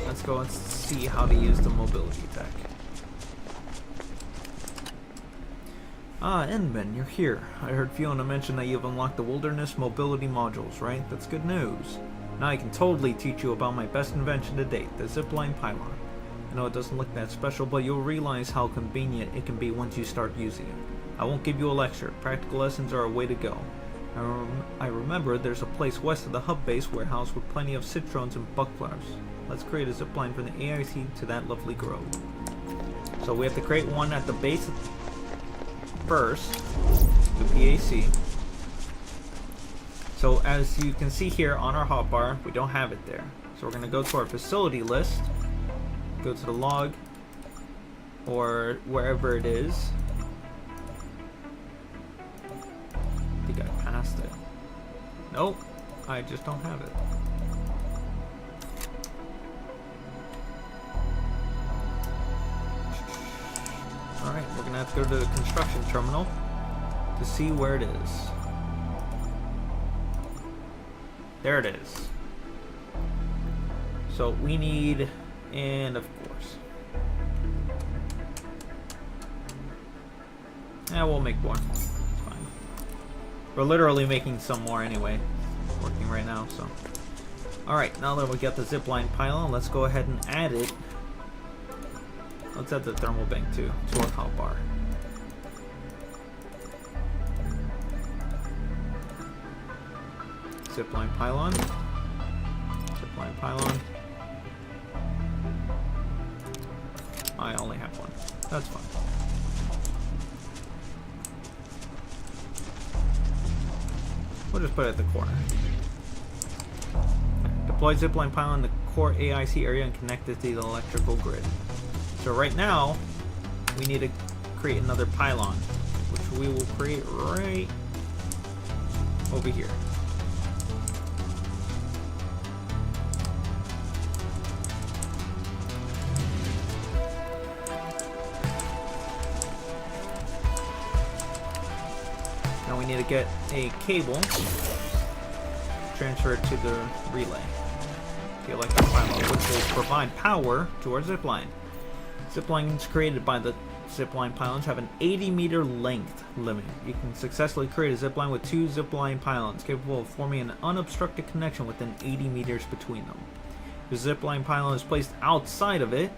Let's go and see how to use the mobility tech. Ah, Endman, you're here. I heard Fiona mention that you've unlocked the wilderness mobility modules, right? That's good news. Now I can totally teach you about my best invention to date, the zipline pylon. I know it doesn't look that special, but you'll realize how convenient it can be once you start using it. I won't give you a lecture. Practical lessons are a way to go. I remember there's a place west of the hub base warehouse with plenty of citrons and buckflowers. Let's create a zipline from the AIC to that lovely grove. So we have to create one at the base first, the PAC. So as you can see here on our hotbar, we don't have it there. So we're going to go to our facility list, go to the log, or wherever it is. I think I passed it. Nope, I just don't have it. Alright, we're gonna have to go to the construction terminal to see where it is. There it is. So we need, and of course. Yeah, we'll make more. It's fine. We're literally making some more anyway. Working right now, so. Alright, now that we got the zipline pylon, let's go ahead and add it. Let's add the thermal bank too, to our hotbar. Zipline pylon. Zipline pylon. I only have one. That's fine. We'll just put it at the corner. Deploy zipline pylon in the core AIC area and connect it to the electrical grid. So right now, we need to create another pylon, which we will create right over here. Now we need to get a cable, transfer it to the relay, the electric pylon, which will provide power to our zipline. Ziplines created by the zipline pylons have an 80-meter length limit. You can successfully create a zipline with 2 zipline pylons capable of forming an unobstructed connection within 80 meters between them. If the zipline pylon is placed outside of it,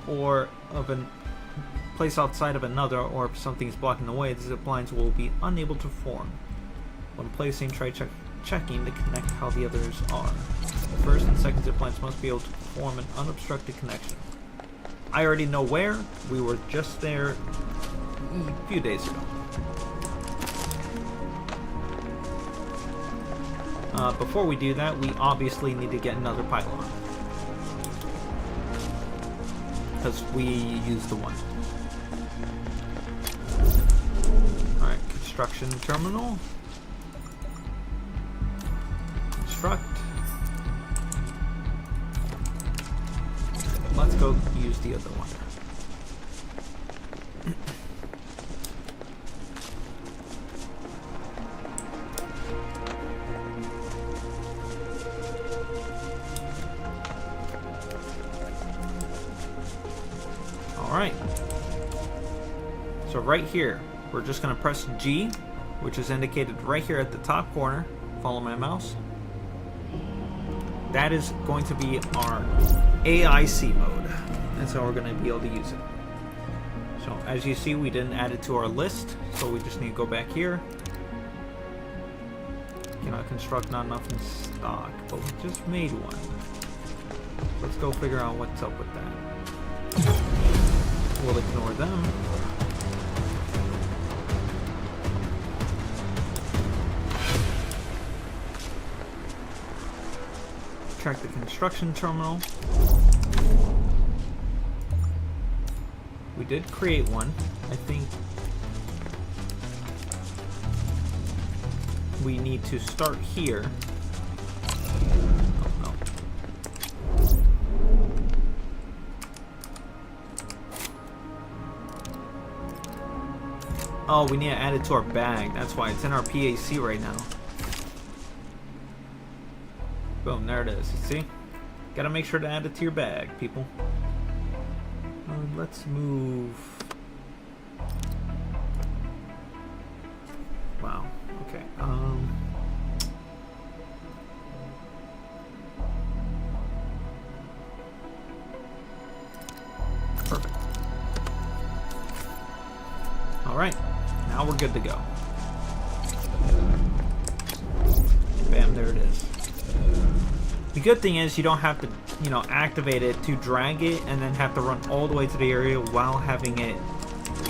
or of an place outside of another, or if something is blocking the way, the ziplines will be unable to form. When placing, try checking to connect how the others are. The first and second ziplines must be able to form an unobstructed connection. I already know where. We were just there a few days ago. Before we do that, we obviously need to get another pylon, because we used the one. Alright, construction terminal. Construct. Let's go use the other one. Alright. So right here, we're just going to press G, which is indicated right here at the top corner. Follow my mouse. That is going to be our AIC mode. That's how we're going to be able to use it. So as you see, we didn't add it to our list, so we just need to go back here. Cannot construct, not enough in stock, but we just made one. Let's go figure out what's up with that. We'll ignore them. Check the construction terminal. We did create one. I think we need to start here. Oh, no. Oh, we need to add it to our bag. That's why it's in our PAC right now. Boom, there it is. See? Gotta make sure to add it to your bag, people. Let's move. Wow. Okay. Perfect. All right. Now we're good to go. Bam, there it is. The good thing is you don't have to, you know, activate it to drag it and then have to run all the way to the area while having it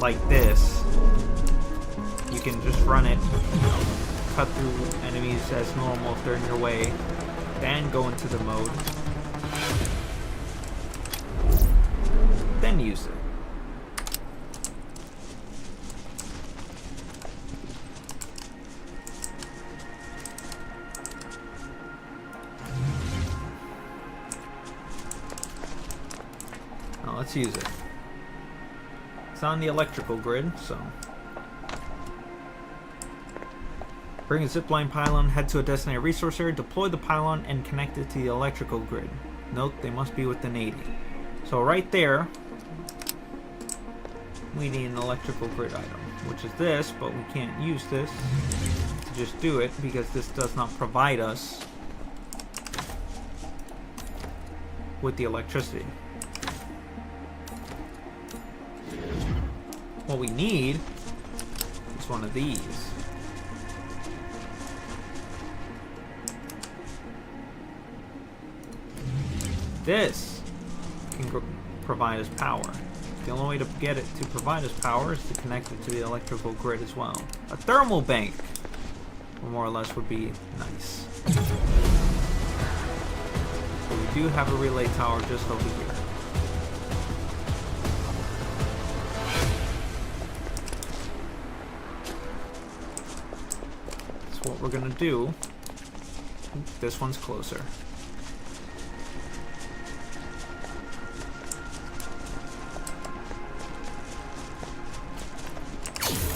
like this. You can just run it, you know, cut through enemies as normal if they're in your way, then go into the mode, then use it. Let's use it. It's on the electrical grid, so. Bring a zipline pylon, head to a designated resource area, deploy the pylon, and connect it to the electrical grid. Note they must be within 80. So right there, we need an electrical grid item, which is this, but we can't use this to just do it because this does not provide us with the electricity. What we need is one of these. This can provide us power. The only way to get it to provide us power is to connect it to the electrical grid as well. A thermal bank, more or less, would be nice. But we do have a relay tower just over here. What we're gonna do. This one's closer.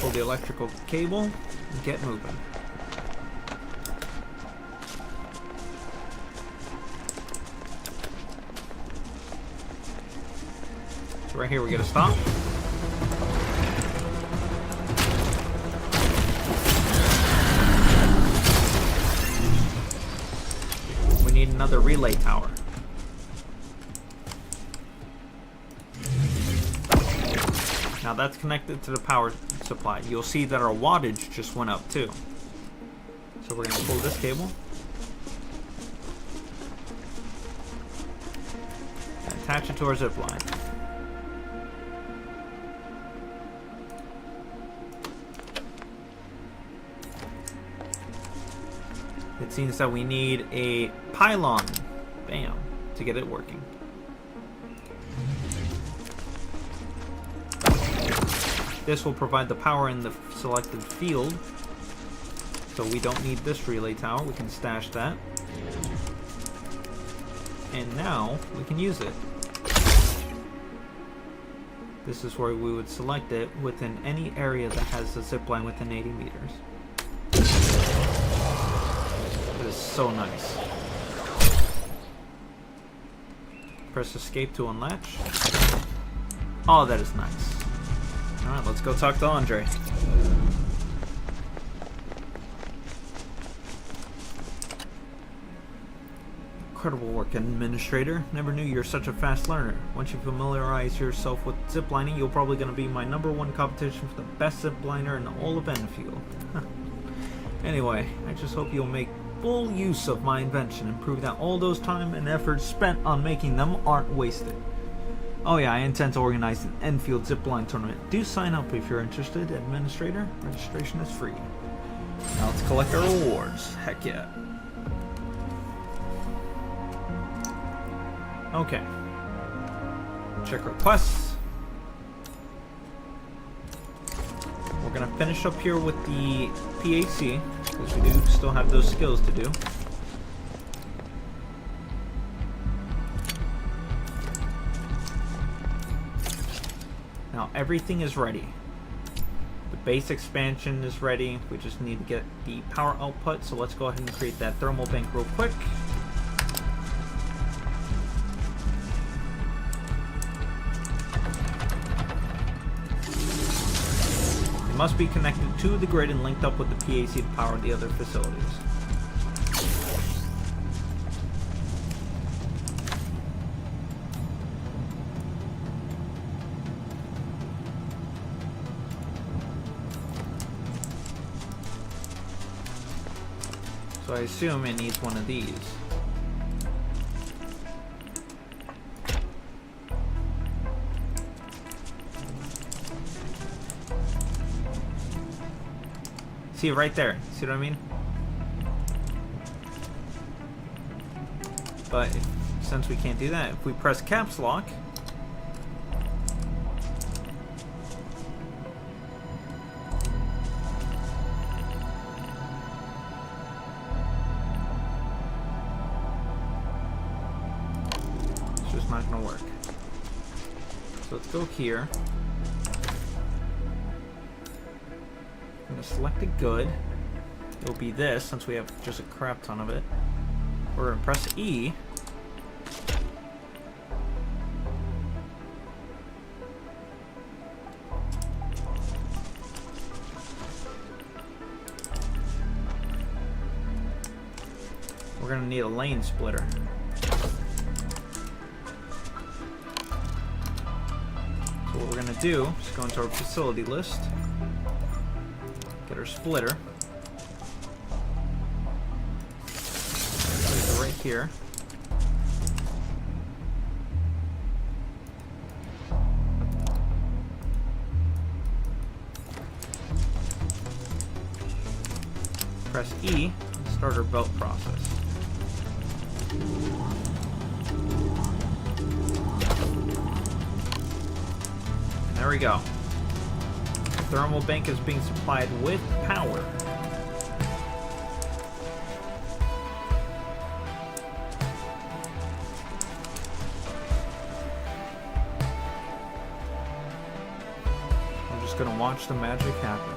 Pull the electrical cable and get moving. So right here we gotta stop. Another relay tower. Now that's connected to the power supply. You'll see that our wattage just went up too. So we're going to pull this cable and attach it to our zip line. It seems that we need a pylon, bam, to get it working. This will provide the power in the selected field, so we don't need this relay tower. We can stash that. And now we can use it. This is where we would select it within any area that has a zipline within 80 meters. It is so nice. Press escape to unlatch. Oh, that is nice. Alright, let's go talk to Andre. Incredible work, Administrator. Never knew you're such a fast learner. Once you familiarize yourself with ziplining, you're probably going to be my #1 competition for the best zipliner in all of Endfield. Anyway, I just hope you'll make full use of my invention and prove that all those time and effort spent on making them aren't wasted. Oh yeah, I intend to organize an Endfield zipline tournament. Do sign up if you're interested, Administrator. Registration is free. Now let's collect our rewards. Heck yeah. Okay. Check requests. We're gonna finish up here with the PAC, because we do still have those skills to do. Now everything is ready. The base expansion is ready. We just need to get the power output, so let's go ahead and create that thermal bank real quick. It must be connected to the grid and linked up with the PAC to power the other facilities. So I assume it needs one of these. See it right there. See what I mean? But since we can't do that, if we press caps lock, it's just not gonna work. So let's go here. I'm gonna select it good. It'll be this since we have just a crap ton of it. We're gonna press E. We're gonna need a lane splitter. So what we're gonna do is go into our facility list. Get our splitter. Place it right here. Press E and start our belt process. And there we go. Thermal bank is being supplied with power. I'm just gonna watch the magic happen.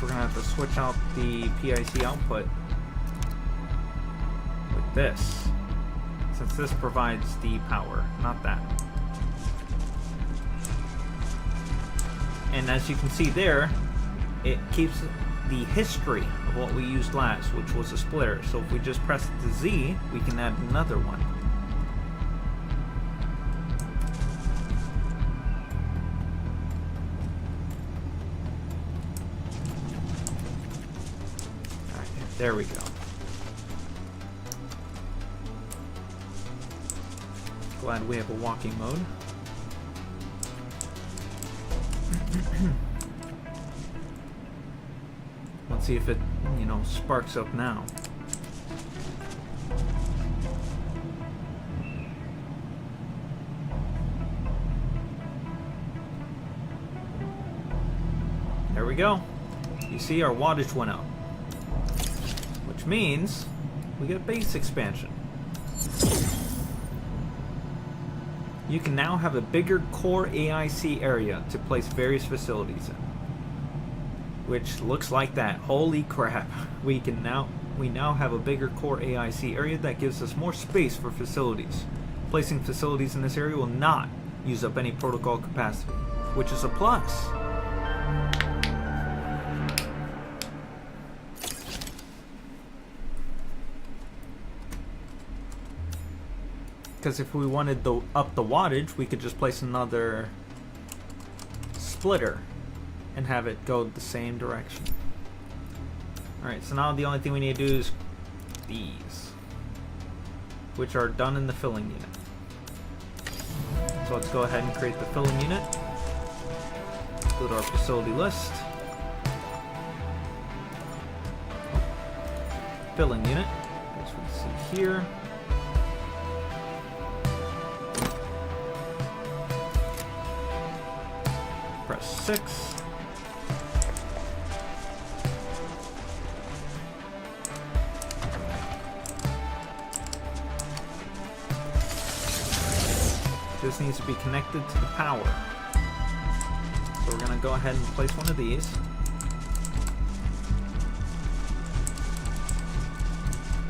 We're gonna have to switch out the PIC output with this, since this provides the power, not that. And as you can see there, it keeps the history of what we used last, which was a splitter. So if we just press the Z, we can add another one. There we go. Glad we have a walking mode. Let's see if it, sparks up now. There we go. You see, our wattage went up. Which means we get base expansion. You can now have a bigger core AIC area to place various facilities in. Which looks like that. Holy crap. We now have a bigger core AIC area that gives us more space for facilities. Placing facilities in this area will not use up any protocol capacity, which is a plus. Because if we wanted to up the wattage, we could just place another splitter and have it go the same direction. Alright, so now the only thing we need to do is these, which are done in the filling unit. So let's go ahead and create the filling unit. Go to our facility list. Filling unit, as we see here. Press 6. This needs to be connected to the power. So we're going to go ahead and place one of these.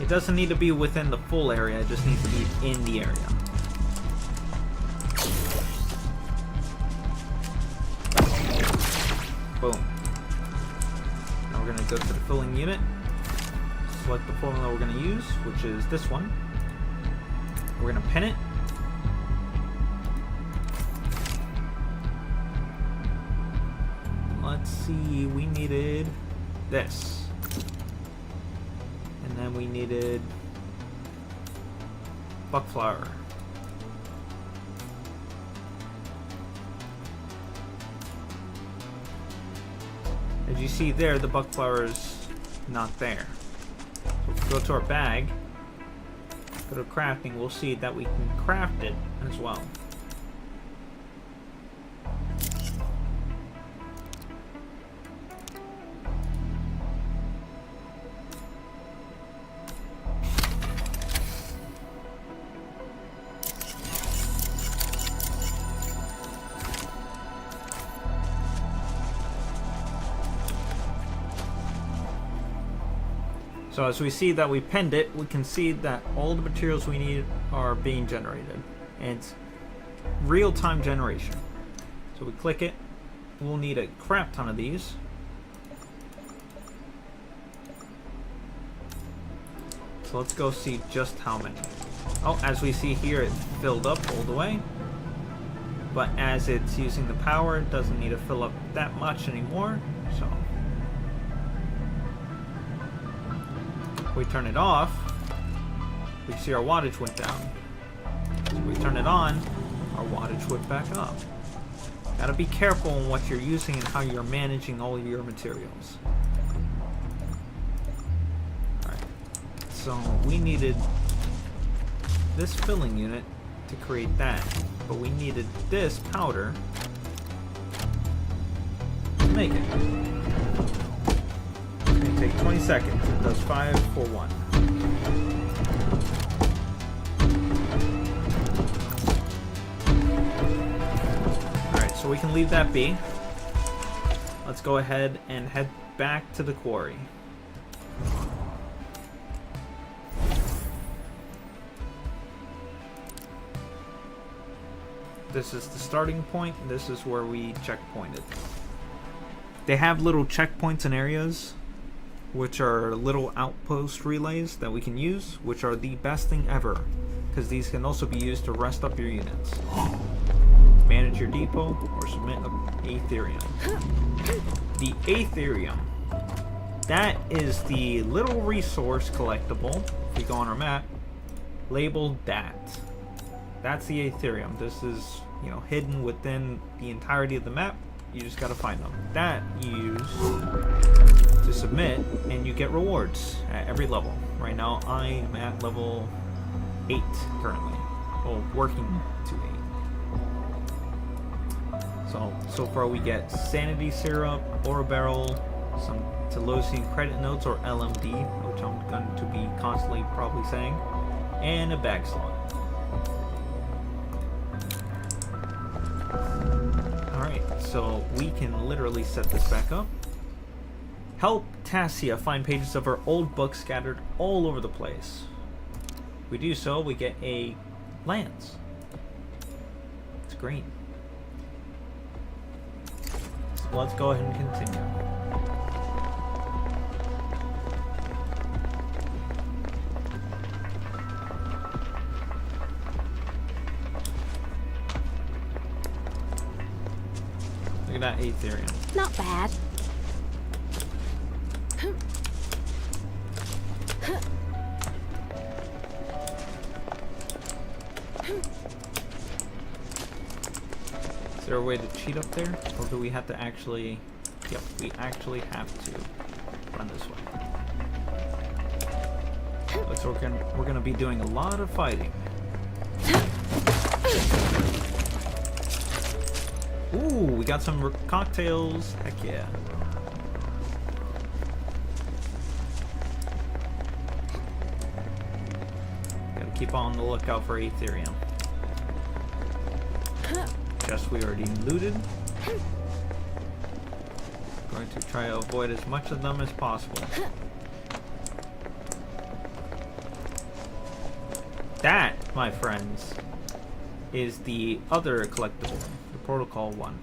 It doesn't need to be within the full area, it just needs to be in the area. Boom. Now we're going to go to the filling unit, select the formula we're going to use, which is this one. We're going to pin it. Let's see, we needed this. And then we needed buck flower. As you see there, the buck flower is not there. So if we go to our bag, go to crafting, we'll see that we can craft it as well. So as we see that we pinned it, we can see that all the materials we need are being generated. And it's real-time generation. So we click it. We'll need a crap ton of these. So let's go see just how many. Oh, as we see here, it filled up all the way. But as it's using the power, it doesn't need to fill up that much anymore. So we turn it off, we see our wattage went down. So we turn it on, our wattage went back up. Gotta be careful on what you're using and how you're managing all of your materials. Alright, so we needed this filling unit to create that, but we needed this powder to make it. Take 20 seconds. It does 5 for 1. Alright, so we can leave that be. Let's go ahead and head back to the quarry. This is the starting point. This is where we checkpointed. They have little checkpoints in areas, which are little outpost relays that we can use, which are the best thing ever, because these can also be used to rest up your units, manage your depot, or submit a Aetherium. The Aetherium, that is the little resource collectible, if we go on our map, labeled that. That's the Aetherium. This is, hidden within the entirety of the map. You just gotta find them. That you use to submit, and you get rewards at every level. Right now, I am at level 8 currently. Well, working to 8. So far we get Sanity Syrup, Ore Barrel, some Telosian Credit Notes, or LMD, which which I'm going to be constantly probably saying, and a bag slot. Alright, so we can literally set this back up. Help Tassia find pages of her old books scattered all over the place. If we do so, we get a lance. It's green. So let's go ahead and continue. Look at that Aetherium. Not bad. Is there a way to cheat up there? Or do we have to actually... Yep, we actually have to run this way. Looks like we're gonna be doing a lot of fighting. Ooh, we got some cocktails. Heck yeah. Gotta keep on the lookout for Aetherium. Just we already looted. Going to try to avoid as much of them as possible. That, my friends, is the other collectible, the protocol one.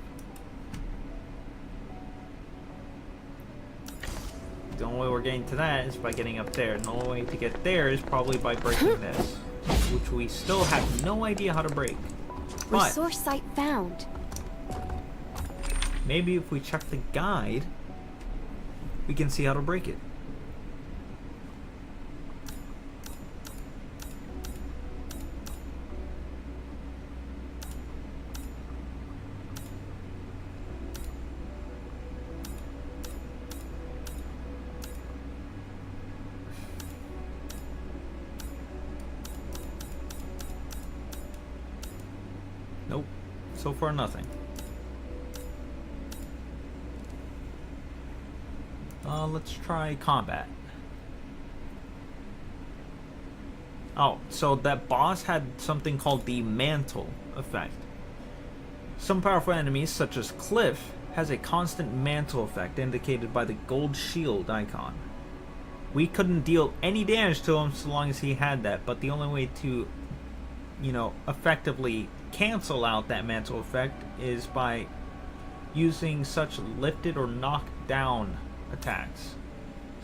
The only way we're getting to that is by getting up there, and the only way to get there is probably by breaking this, which we still have no idea how to break. But Resource site found. maybe if we check the guide, we can see how to break it. Nope. So far, nothing. Let's try combat. Oh, so that boss had something called the mantle effect. Some powerful enemies, such as Cliff, has a constant mantle effect indicated by the gold shield icon. We couldn't deal any damage to him so long as he had that, but the only way to, you know, effectively cancel out that mantle effect is by using such lifted or knocked down attacks.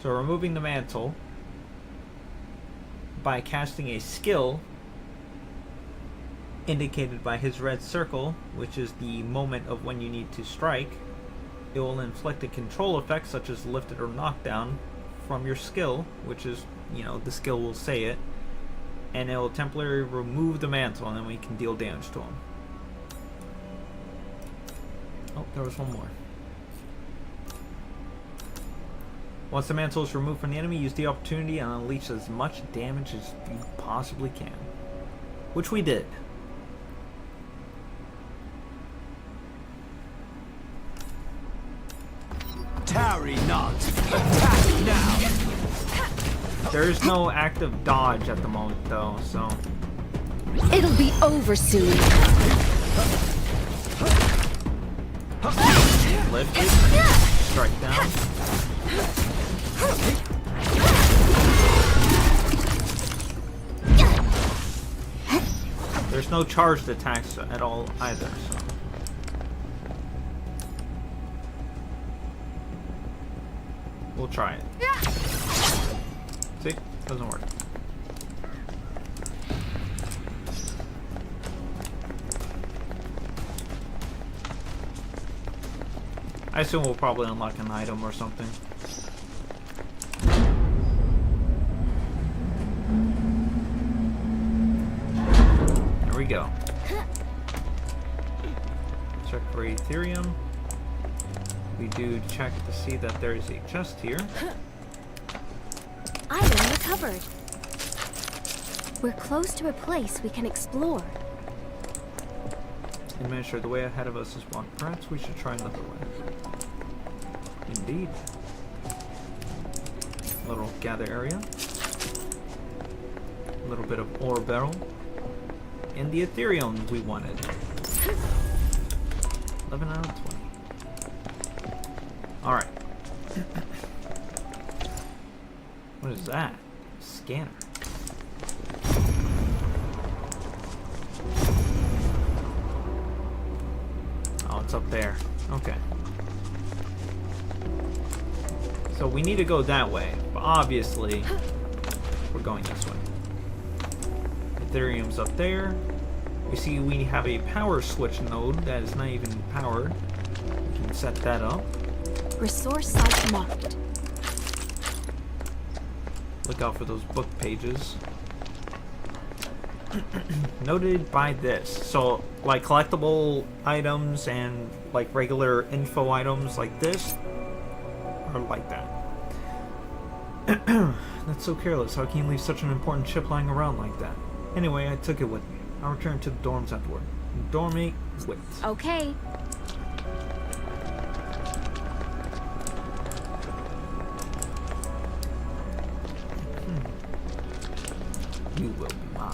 So removing the mantle by casting a skill indicated by his red circle, which is the moment of when you need to strike, it will inflict a control effect such as lifted or knockdown from your skill, which is, you know, the skill will say it, and it will temporarily remove the mantle, and then we can deal damage to him. Oh, there was one more. Once the mantle is removed from the enemy, use the opportunity and unleash as much damage as you possibly can. Which we did. Tarry not. Attack now. There is no active dodge at the moment, though, so... It'll be over soon. Lift it. Strike down. There's no charged attacks at all either, so... We'll try it. See? Doesn't work. I assume we'll probably unlock an item or something. There we go. Check for Aetherium. We do check to see that there is a chest here. Item recovered. We're close to a place we can explore. Administrator, the way ahead of us is blocked. Perhaps we should try another way. Indeed. little gather area. A little bit of ore barrel. And the Ethereum we wanted. 11 out of 20. Alright. What is that? Scanner. Oh, it's up there. Okay. So we need to go that way, but obviously we're going this way. Ethereum's up there. We see we have a power switch node that is not even powered. We can set that up. Resource site marked. Look out for those book pages. Noted by this. So, like collectible items and like regular info items like this are like that. That's so careless. How can you leave such an important chip lying around like that? Anyway, I took it with me. I'll return to the dorms afterward. Dormmate, wait. Okay. You will be mine.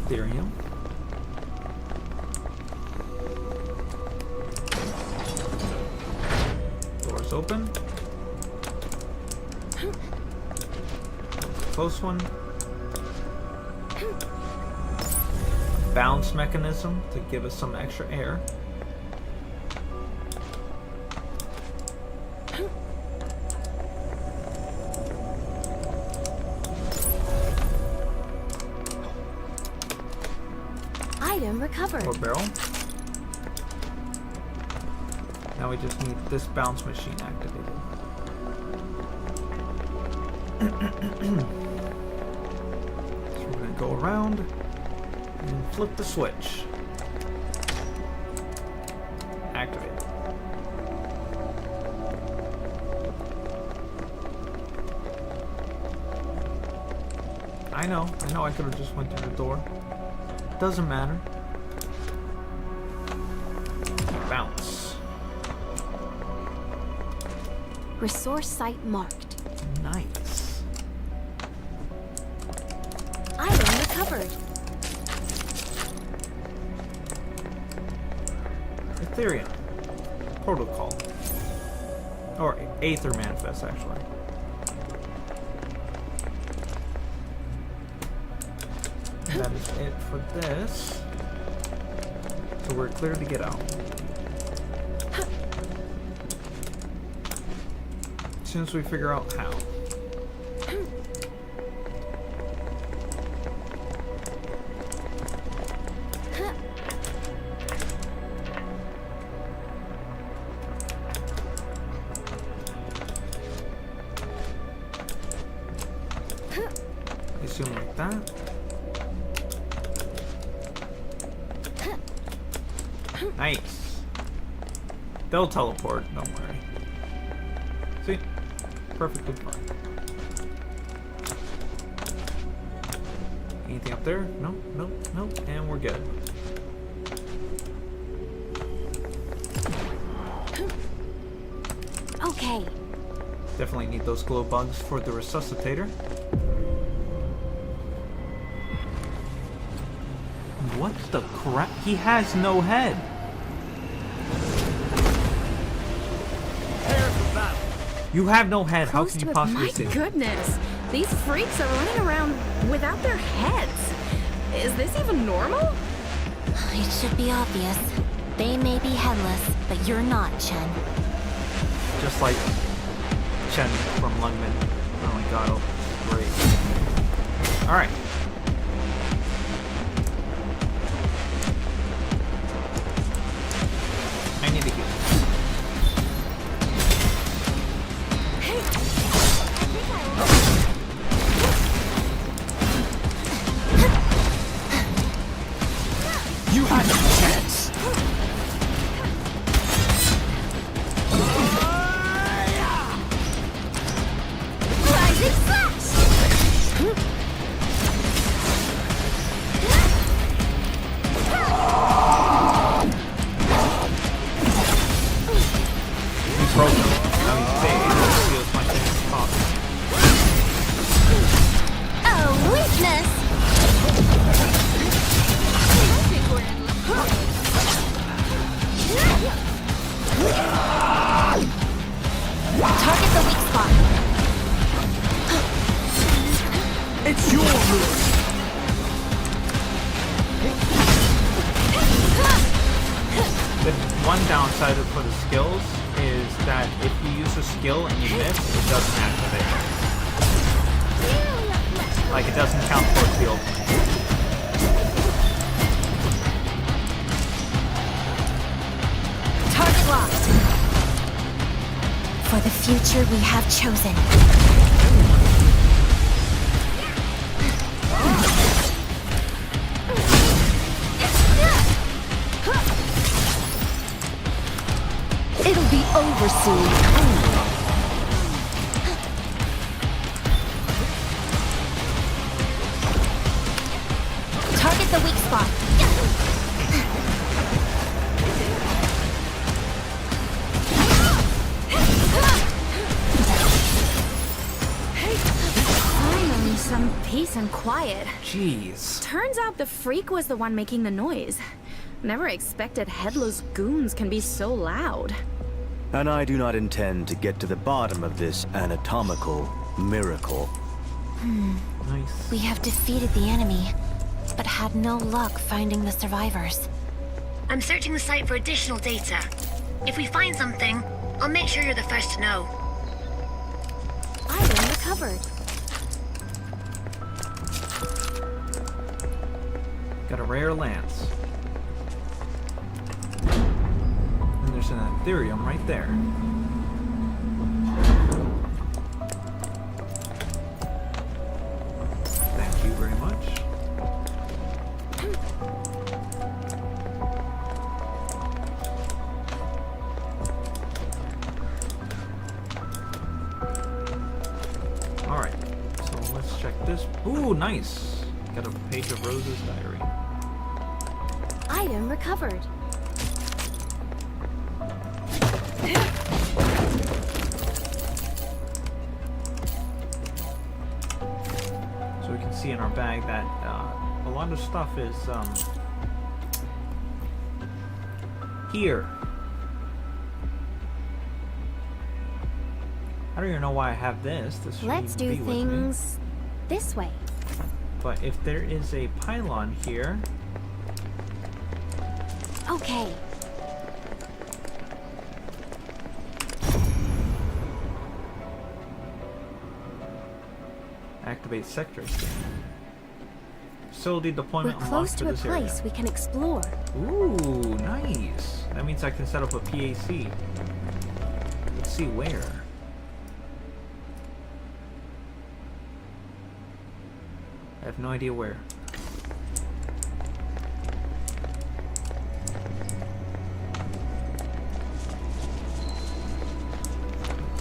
Ethereum. Doors open. Close one. Bounce mechanism to give us some extra air. Item recovered. Or barrel. Now we just need this bounce machine activated. So we're gonna go around and flip the switch. Activate. I know I could have just went through the door. Doesn't matter. Bounce. Resource site marked. Nice. Item recovered. Ethereum. Protocol. Or Aether Manifest, actually. And that is it for this. So we're clear to get out. As soon as we figure out how. I assume like that. Nice. They'll teleport, don't worry. See? Perfectly fine. Anything up there? No, no, no. And we're good. Okay. Definitely need those glow bugs for the resuscitator. What the crap? He has no head. You have no head. How can you possibly see? My goodness, these freaks are running around without their heads. Is this even normal? It should be obvious. They may be headless, but you're not, Chen. Just like Chen from Lungman. Oh my god, oh, great. Alright. I need to heal. You had no chance. Rising flash! Target the weak spot. It's your ruin. The one downside for the skills is that if you use a skill and you miss, it doesn't activate. Like, it doesn't count towards the ultimate. Target locked. For the future we have chosen. It'll be over soon. Target the weak spot. Finally, some peace and quiet. Jeez. Turns out the freak was the one making the noise. Never expected headless goons can be so loud. And I do not intend to get to the bottom of this anatomical miracle. Nice. We have defeated the enemy, but had no luck finding the survivors. I'm searching the site for additional data. If we find something, I'll make sure you're the first to know. Item recovered. Got a rare lance. And there's an Ethereum right there. Thank you very much. Alright, so let's check this. Ooh, nice! Got a page of Rose's diary. Item recovered. So we can see in our bag that a lot of stuff is here. I don't even know why I have this. This shouldn't Let's even do be with me. things this way. But if there is a pylon here, Okay. activate sector scan. Facility We're deployment close unlocked to for a this place area. we can explore. Ooh, nice. That means I can set up a PAC. Let's see where. I have no idea where.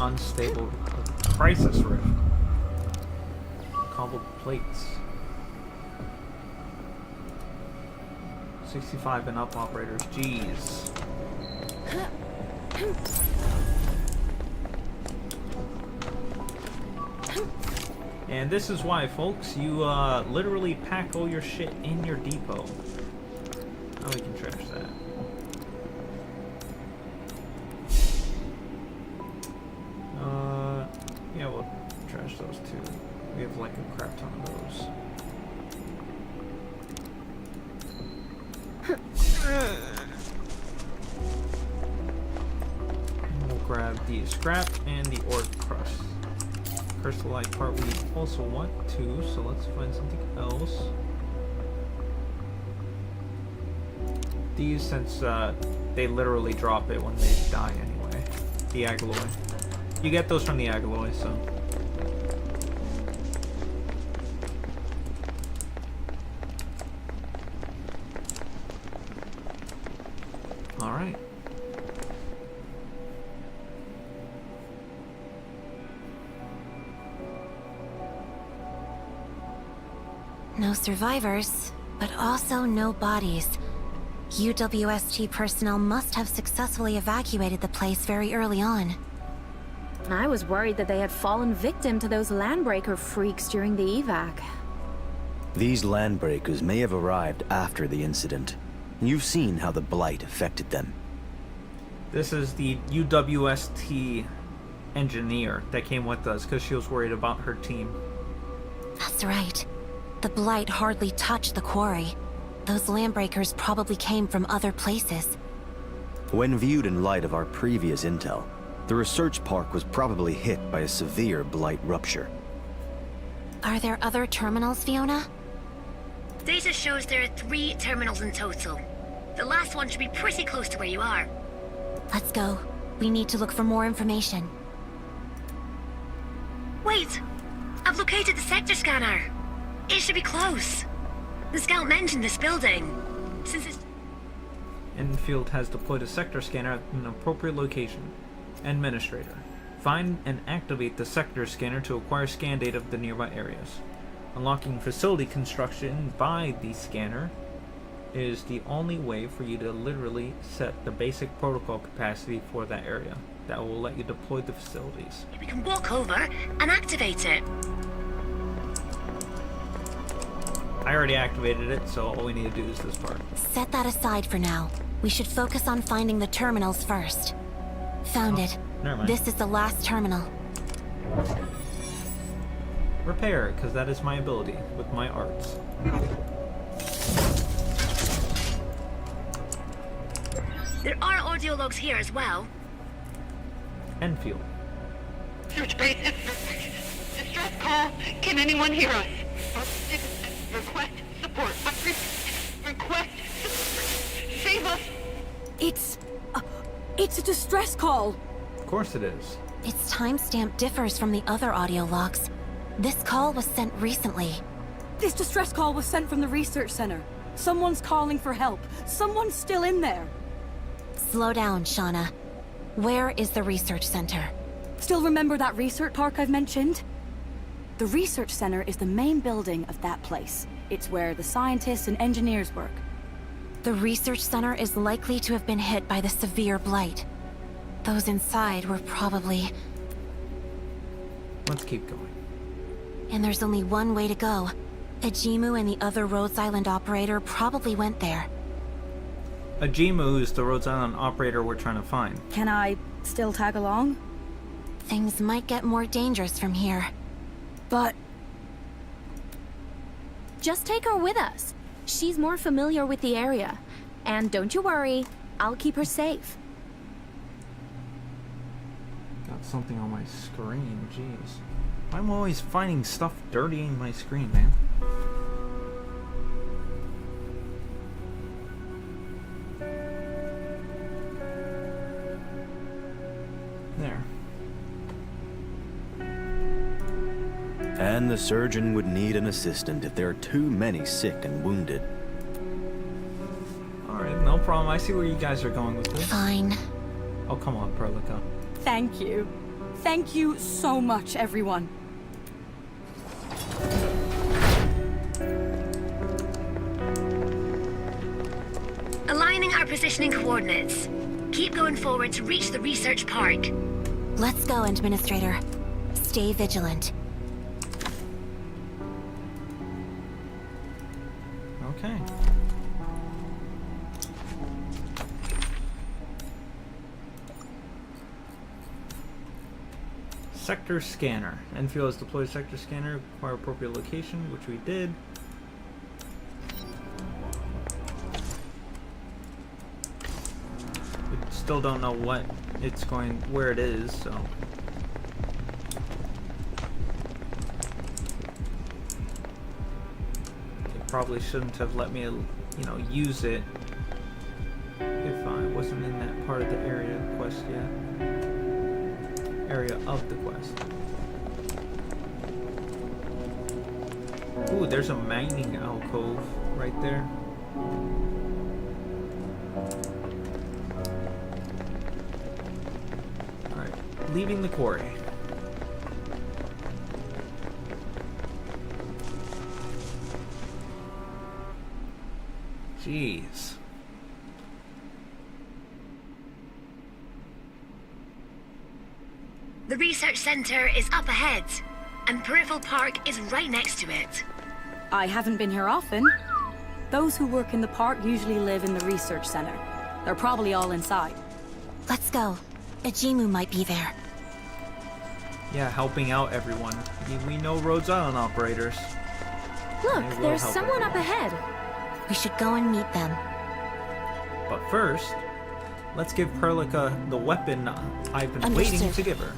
Unstable crisis rift. Cobbled plates. 65 and up operators. Jeez. And this is why, folks, you literally pack all your shit in your depot. Now we can trash that. Yeah, we'll trash those too. We have like a crap ton of those. And we'll grab the scrap and the ore crust. Crystallite part we also want too, so let's find something else. These, since they literally drop it when they die anyway. The alloy. You get those from the alloy, so. Alright. No survivors, but also no bodies. UWST personnel must have successfully evacuated the place very early on. I was worried that they had fallen victim to those landbreaker freaks during the evac. These landbreakers may have arrived after the incident. You've seen how the blight affected them. This is the UWST engineer that came with us because she was worried about her team. That's right. The Blight hardly touched the quarry. Those landbreakers probably came from other places. When viewed in light of our previous intel, the research park was probably hit by a severe blight rupture. Are there other terminals, Fiona? Data shows there are 3 terminals in total. The last one should be pretty close to where you are. Let's go. We need to look for more information. Wait! I've located the sector scanner. It should be close. The scout mentioned this building. Since it's... Endfield has deployed a sector scanner at an appropriate location. Administrator. Find and activate the sector scanner to acquire scan data of the nearby areas. Unlocking facility construction by the scanner is the only way for you to literally set the basic protocol capacity for that area. That will let you deploy the facilities. We can walk over and activate it. I already activated it, so all we need to do is this part. Set that aside for now. We should focus on finding the terminals first. Found it. Never mind. This is the last terminal. Repair, because that is my ability with my arts. There are audio logs here as well. Enfield. Search base is distress call. Can anyone hear us? Request support. Request save us. It's a distress call. Of course it is. Its timestamp differs from the other audio logs. This call was sent recently. This distress call was sent from the research center. Someone's calling for help. Someone's still in there. Slow down, Shauna. Where is the research center? Still remember that research park I've mentioned? The research center is the main building of that place. It's where the scientists and engineers work. The research center is likely to have been hit by the severe blight. Those inside were probably... Let's keep going. And there's only one way to go. Ajimu and the other Rhodes Island operator probably went there. Ajimu is the Rhodes Island operator we're trying to find. Can I still tag along? Things might get more dangerous from here. But Just take her with us. She's more familiar with the area. And don't you worry, I'll keep her safe. Got something on my screen, jeez. I'm always finding stuff dirtying my screen, man. There. And the surgeon would need an assistant if there are too many sick and wounded. Alright, no problem. I see where you guys are going with this. Fine. Oh, come on, Perlica. thank you. Thank you so much, everyone. Aligning our positioning coordinates. Keep going forward to reach the research park. Let's go, Administrator. Stay vigilant. Okay. Sector scanner. Enfield has deployed sector scanner. Acquire appropriate location, which we did. We still don't know what it's going, where it is, so. It probably shouldn't have let me, use it if I wasn't in that part of the area quest yet. Area of the quest. Ooh, there's a mining alcove right there. Alright, leaving the quarry. Jeez. The research center is up ahead, and Peripheral Park is right next to it. I haven't been here often. Those who work in the park usually live in the research center. They're probably all inside. Let's go. Ajimu might be there. Yeah, helping out everyone. We know Rhodes Island operators. Look, They will there's help someone up everyone. ahead. We should go and meet them. But first, let's give Perlica the weapon I've been waiting Understood. to give her.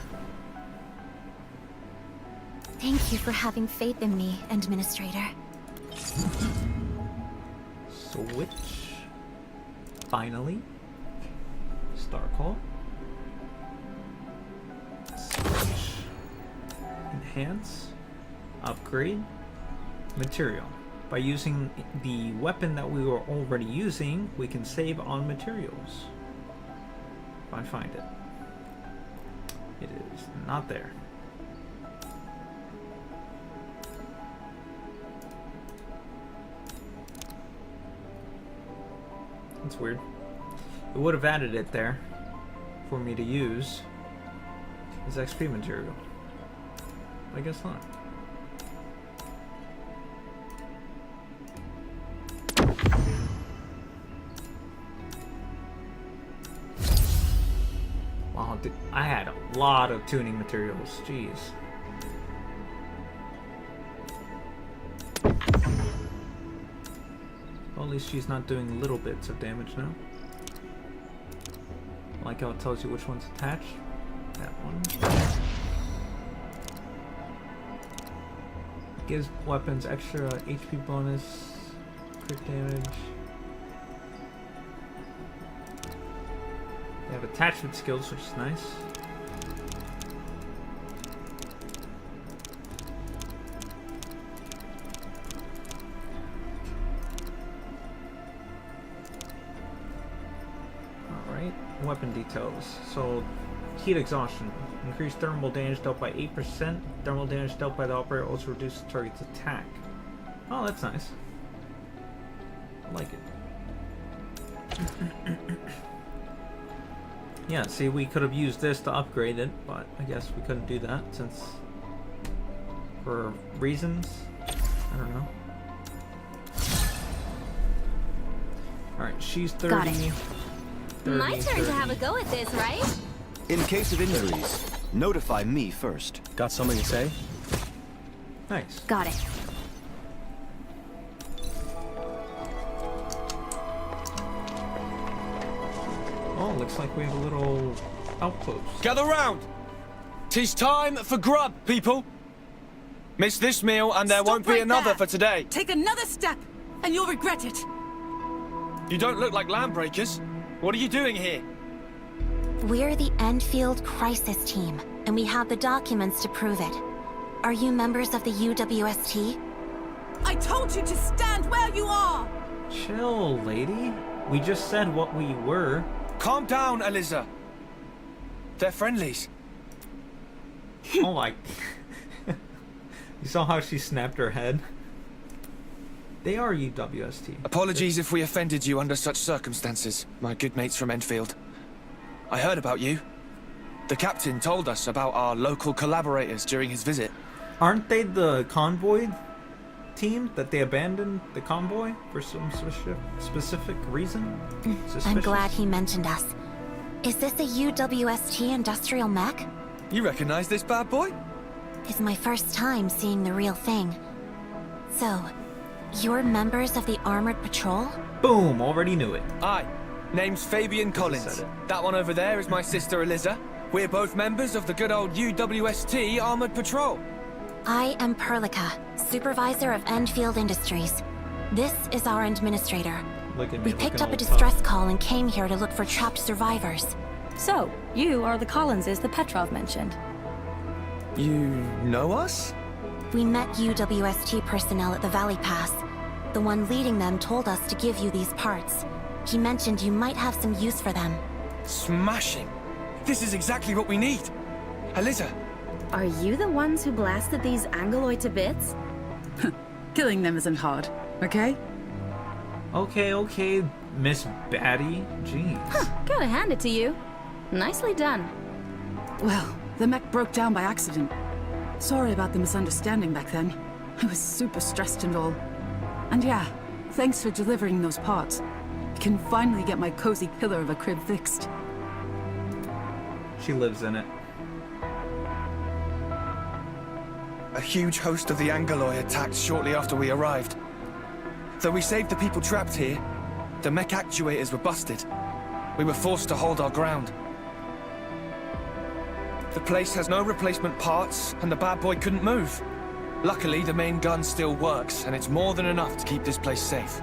Thank you for having faith in me, Administrator. Switch. Finally. Star call. Switch. Enhance. Upgrade. Material. By using the weapon that we were already using, we can save on materials. If I find it. It is not there. That's weird. It would have added it there for me to use as XP material. I guess not. Wow, dude, I had a lot of tuning materials. Jeez. Well, at least she's not doing little bits of damage now. Like how it tells you which one's attached. That one. Gives weapons extra HP bonus, crit damage. They have attachment skills, which is nice. Alright, weapon details. So, heat exhaustion. Increased thermal damage dealt by 8%. Thermal damage dealt by the operator also reduces the target's attack. Oh, that's nice. I like it. Yeah, see, we could have used this to upgrade it, but I guess we couldn't do that since... for reasons? I don't know. Alright, she's 30. Got it. 30, My turn to 30. have a go at this, right? In case of injuries, notify me first. Got something to say? Nice. Got it. Oh, looks like we have a little outpost. Gather round! 'Tis time for grub, people! Miss this meal and there Stop won't be right another there. for today. Take another step, and you'll regret it. You don't look like land breakers. What are you doing here? We're the Endfield Crisis Team, and we have the documents to prove it. Are you members of the UWST? I told you to stand where you are. Chill, lady. We just said what we were. Calm down, Eliza. They're friendlies. Oh my... You saw how she snapped her head? They are UWST. Apologies if we offended you under such circumstances, my good mates from Endfield. I heard about you. The captain told us about our local collaborators during his visit. Aren't they the convoy team that they abandoned the convoy for some specific reason? I'm Suspicious? glad he mentioned us. Is this a UWST industrial mech? You recognize this bad boy? It's my first time seeing the real thing. So, you're members of the Armored Patrol? Boom! Already knew it. Aye. Name's Fabian Said Collins. it. That one over there is my sister Eliza. We're both members of the good old UWST Armored Patrol. I am Perlica, supervisor of Endfield Industries. This is our administrator. Look at me We picked looking up a all distress tough. call and came here to look for trapped survivors. So, you are the Collinses the Petrov mentioned. You know us? We met UWST personnel at the Valley Pass. The one leading them told us to give you these parts. He mentioned you might have some use for them. Smashing. This is exactly what we need. Eliza, Are you the ones who blasted these Angoloid to bits? Killing them isn't hard, okay? Okay, Miss Batty. Jeez. Gotta hand it to you. Nicely done. Well, the mech broke down by accident. Sorry about the misunderstanding back then. I was super stressed and all. And yeah, thanks for delivering those parts. I can finally get my cozy pillar of a crib fixed. She lives in it. A huge host of the Angoloi attacked shortly after we arrived. Though we saved the people trapped here, the mech actuators were busted. We were forced to hold our ground. The place has no replacement parts, and the bad boy couldn't move. Luckily, the main gun still works, and it's more than enough to keep this place safe.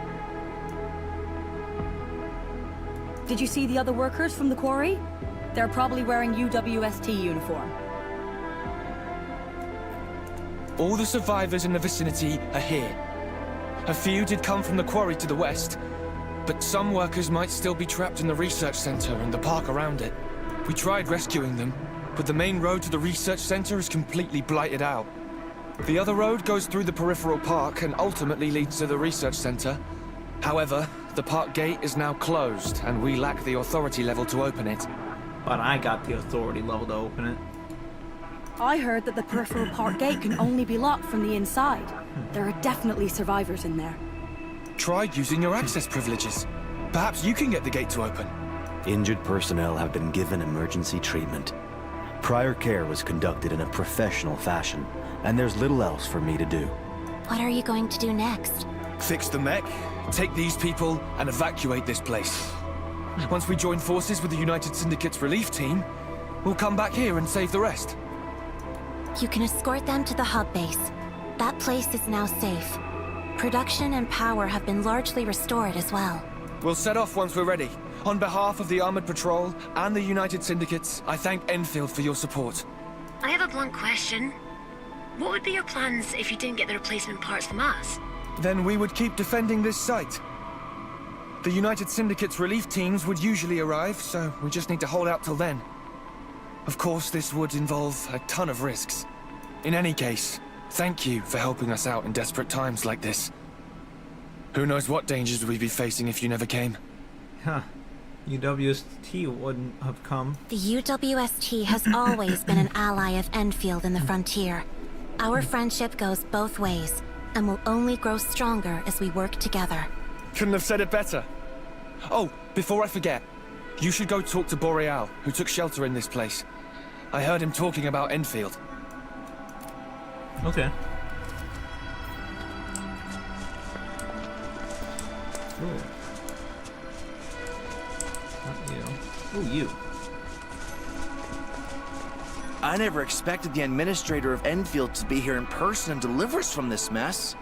Did you see the other workers from the quarry? They're probably wearing UWST uniform. All the survivors in the vicinity are here. A few did come from the quarry to the west, but some workers might still be trapped in the research center and the park around it. We tried rescuing them, but the main road to the research center is completely blighted out. The other road goes through the peripheral park and ultimately leads to the research center. However, the park gate is now closed, and we lack the authority level to open it. But I got the authority level to open it. I heard that the peripheral park gate can only be locked from the inside. There are definitely survivors in there. Try using your access privileges. Perhaps you can get the gate to open. Injured personnel have been given emergency treatment. Prior care was conducted in a professional fashion, and there's little else for me to do. What are you going to do next? Fix the mech, take these people, and evacuate this place. Once we join forces with the United Syndicate's relief team, we'll come back here and save the rest. You can escort them to the hub base. That place is now safe. Production and power have been largely restored as well. We'll set off once we're ready. On behalf of the Armored Patrol and the United Syndicates, I thank Enfield for your support. I have a blunt question. What would be your plans if you didn't get the replacement parts from us? Then we would keep defending this site. The United Syndicate's relief teams would usually arrive, so we just need to hold out till then. Of course, this would involve a ton of risks. In any case, thank you for helping us out in desperate times like this. Who knows what dangers we'd be facing if you never came. Huh. UWST wouldn't have come. The UWST has always been an ally of Endfield in the frontier. Our friendship goes both ways, and will only grow stronger as we work together. Couldn't have said it better. Oh, before I forget, you should go talk to Boreal, who took shelter in this place. I heard him talking about Enfield. Okay. Ooh. Not you. Ooh, you. I never expected the administrator of Endfield to be here in person and deliver us from this mess.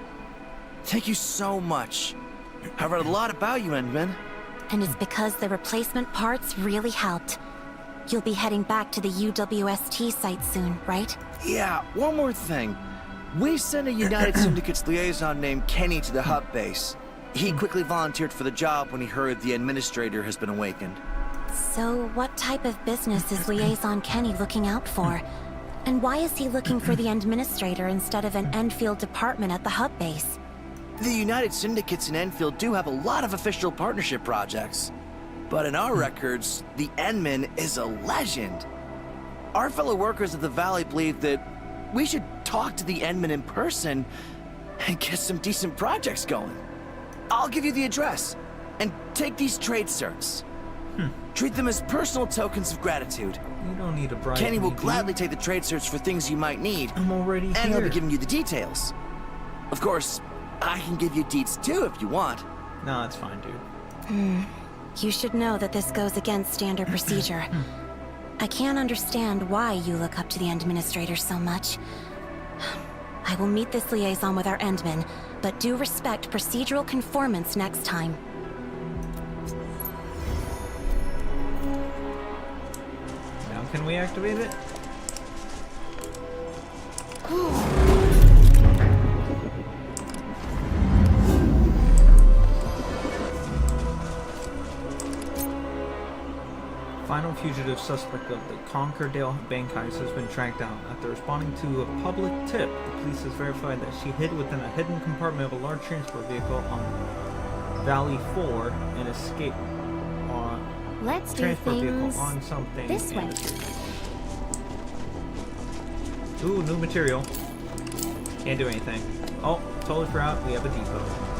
Thank you so much. I read a lot about you, Endman. And it's because the replacement parts really helped. You'll be heading back to the UWST site soon, right? Yeah, one more thing. We sent a United Syndicates liaison named Kenny to the hub base. He quickly volunteered for the job when he heard the administrator has been awakened. So what type of business is Liaison Kenny looking out for? And why is he looking for the administrator instead of an Enfield department at the hub base? The United Syndicates in Enfield do have a lot of official partnership projects. But in our records, the Endman is a legend. Our fellow workers at the Valley believe that we should talk to the Endman in person and get some decent projects going. I'll give you the address, and take these trade certs. Treat them as personal tokens of gratitude. You don't need a bribe. Kenny will gladly take the trade certs for things you might need. I'm already and here. he'll be giving you the details. Of course, I can give you deets too if you want. No, it's fine, dude. You should know that this goes against standard procedure. I can't understand why you look up to the administrator so much. I will meet this liaison with our Endman, but do respect procedural conformance next time. Now can we activate it? Final fugitive suspect of the Concordale bank heist has been tracked down. After responding to a public tip, the police has verified that she hid within a hidden compartment of a large transport vehicle on Valley 4 and escaped on Let's do transport vehicle things on something. this way. Ooh, new material. Can't do anything. Oh, totally forgot we have a depot.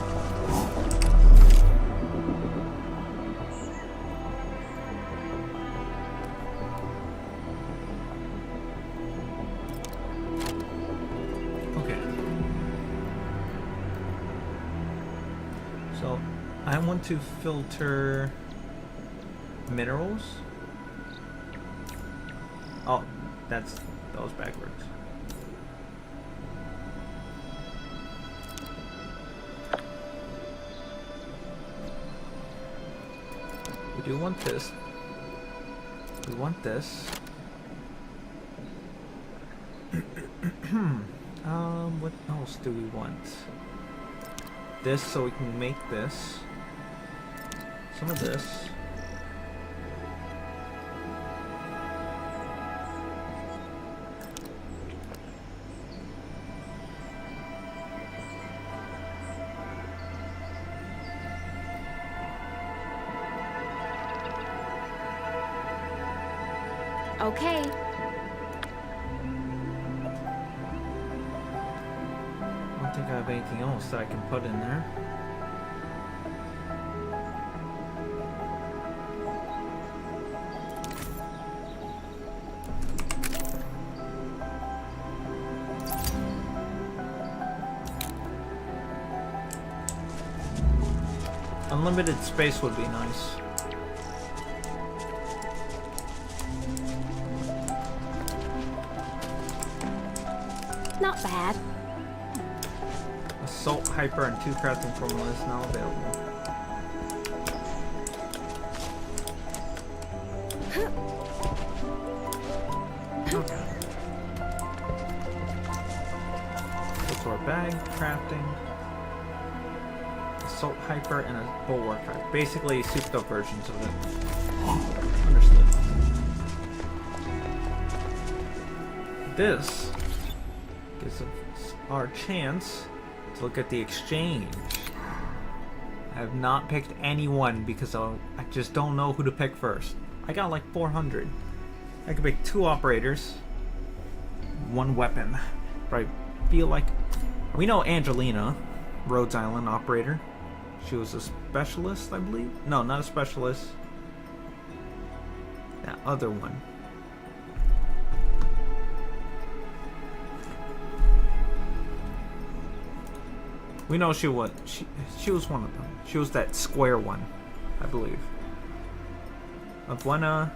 So I want to filter minerals. Oh, that was backwards. We do want this. We want this. What else do we want? This so we can make this. Some of this. Okay. I don't think I have anything else that I can put in there. Unlimited space would be nice. Not bad. Assault, hyper, and 2 crafting formulas now available. Go to our bag, crafting. Assault, hyper, and a bulwark. Basically, souped up versions of it. Understood. This gives us our chance to look at the exchange. I have not picked anyone because I just don't know who to pick first. I got like 400. I could pick 2 operators, 1 weapon. But I feel like we know Angelina, Rhodes Island operator. She was a specialist, I believe. No, not a specialist. That other one. We know she was one of them. She was that square one, I believe. Abuena,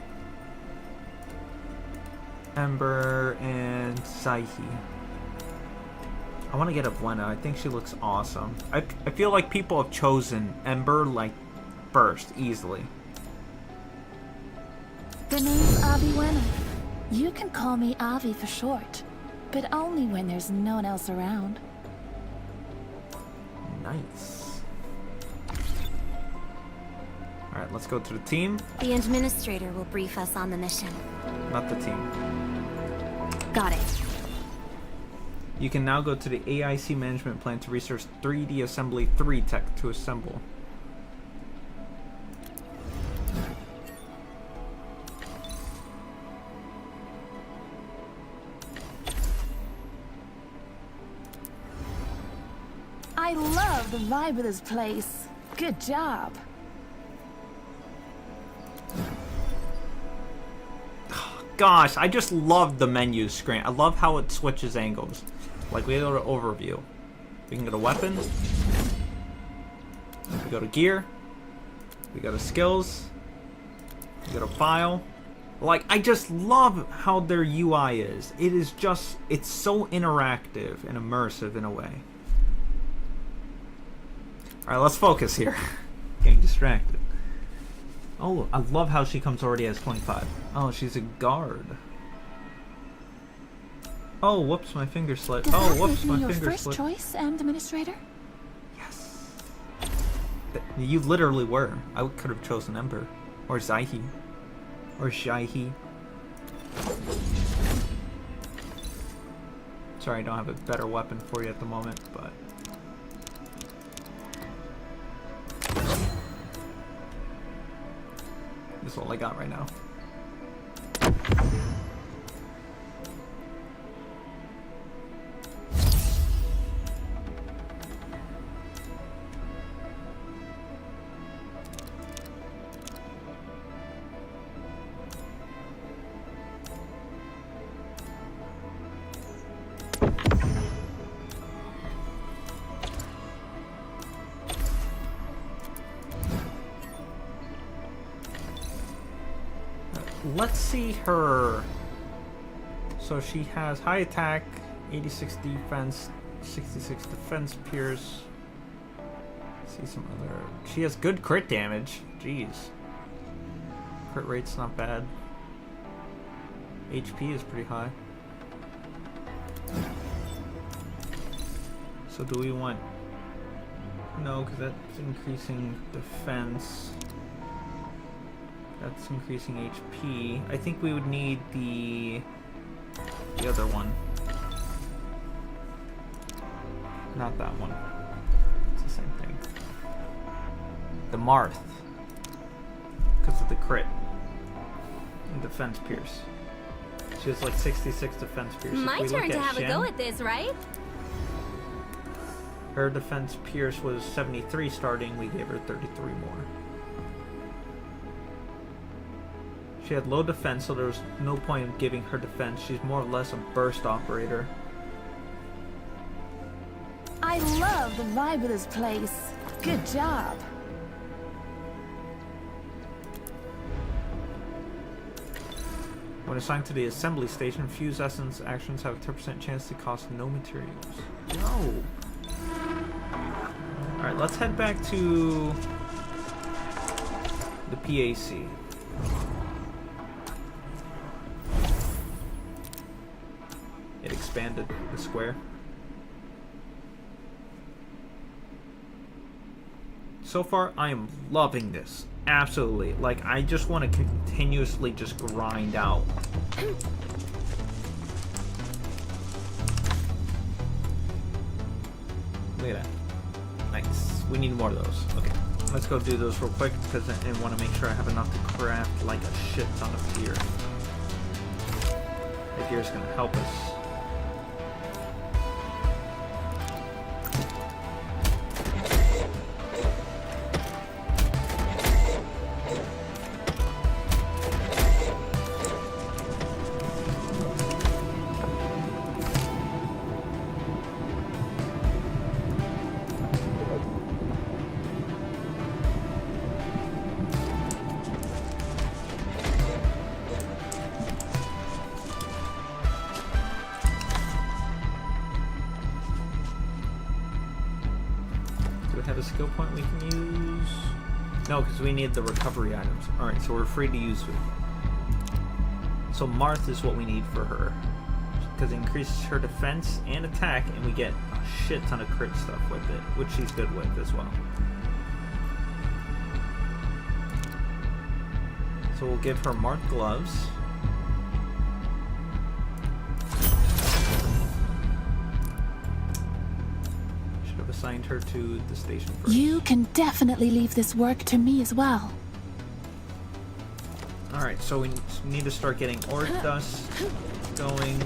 Ember, and Saihi. I want to get Abuena. I think she looks awesome. I feel like people have chosen Ember like first, easily. The name's Aviwena. You can call me Avi for short, but only when there's no one else around. Nice. Alright, let's go to the team. The administrator will brief us on the mission. Not the team. Got it. You can now go to the AIC management plan to research 3D assembly 3 tech to assemble. I love the vibe of this place. Good job. Gosh, I just love the menu screen. I love how it switches angles. Like, we go to overview. We can go to weapons. We go to gear. We go to skills. We go to file. Like, I just love how their UI is. It is just, it's so interactive and immersive in a way. Alright, let's focus here. Getting distracted. Oh, I love how she comes already as 25. Oh, she's a guard. Oh, whoops, my finger slipped. Does Oh, that whoops, make me my your finger first slipped. choice, Administrator? Yes. You literally were. I could have chosen Ember. Or Zaihi. Or Shaihi. Sorry, I don't have a better weapon for you at the moment, but... This is all I got right now. let's see her. So she has high attack, 86 defense, 66 defense, pierce. See some other. She has good crit damage. Jeez. Crit rate's not bad. HP is pretty high. So do we want... No, because that's increasing defense. That's increasing HP. I think we would need the other one. Not that one. It's the same thing. The Marth. Because of the crit. And defense pierce. She has like 66 defense pierce. My turn to have a go at this, right? Her defense pierce was 73 starting. We gave her 33 more. She had low defense, so there was no point in giving her defense. She's more or less a burst operator. I love the vibe of this place. Good job. When assigned to the assembly station, fuse essence actions have a 10% chance to cost no materials. No. Alright, let's head back to the PAC. It expanded the square. So far, I am loving this. Absolutely. Like, I just want to continuously just grind out. Look at that. Nice. We need more of those. Okay. Let's go do those real quick because I want to make sure I have enough to craft like a shit ton of gear. The gear is going to help us. A skill point we can use? No, because we need the recovery items. Alright, so we're free to use it. So Marth is what we need for her. Because it increases her defense and attack, and we get a shit ton of crit stuff with it, which she's good with as well. So we'll give her Marth gloves. Assigned her to the station first. You can definitely leave this work to me as well. Alright, so we need to start getting ore dust going.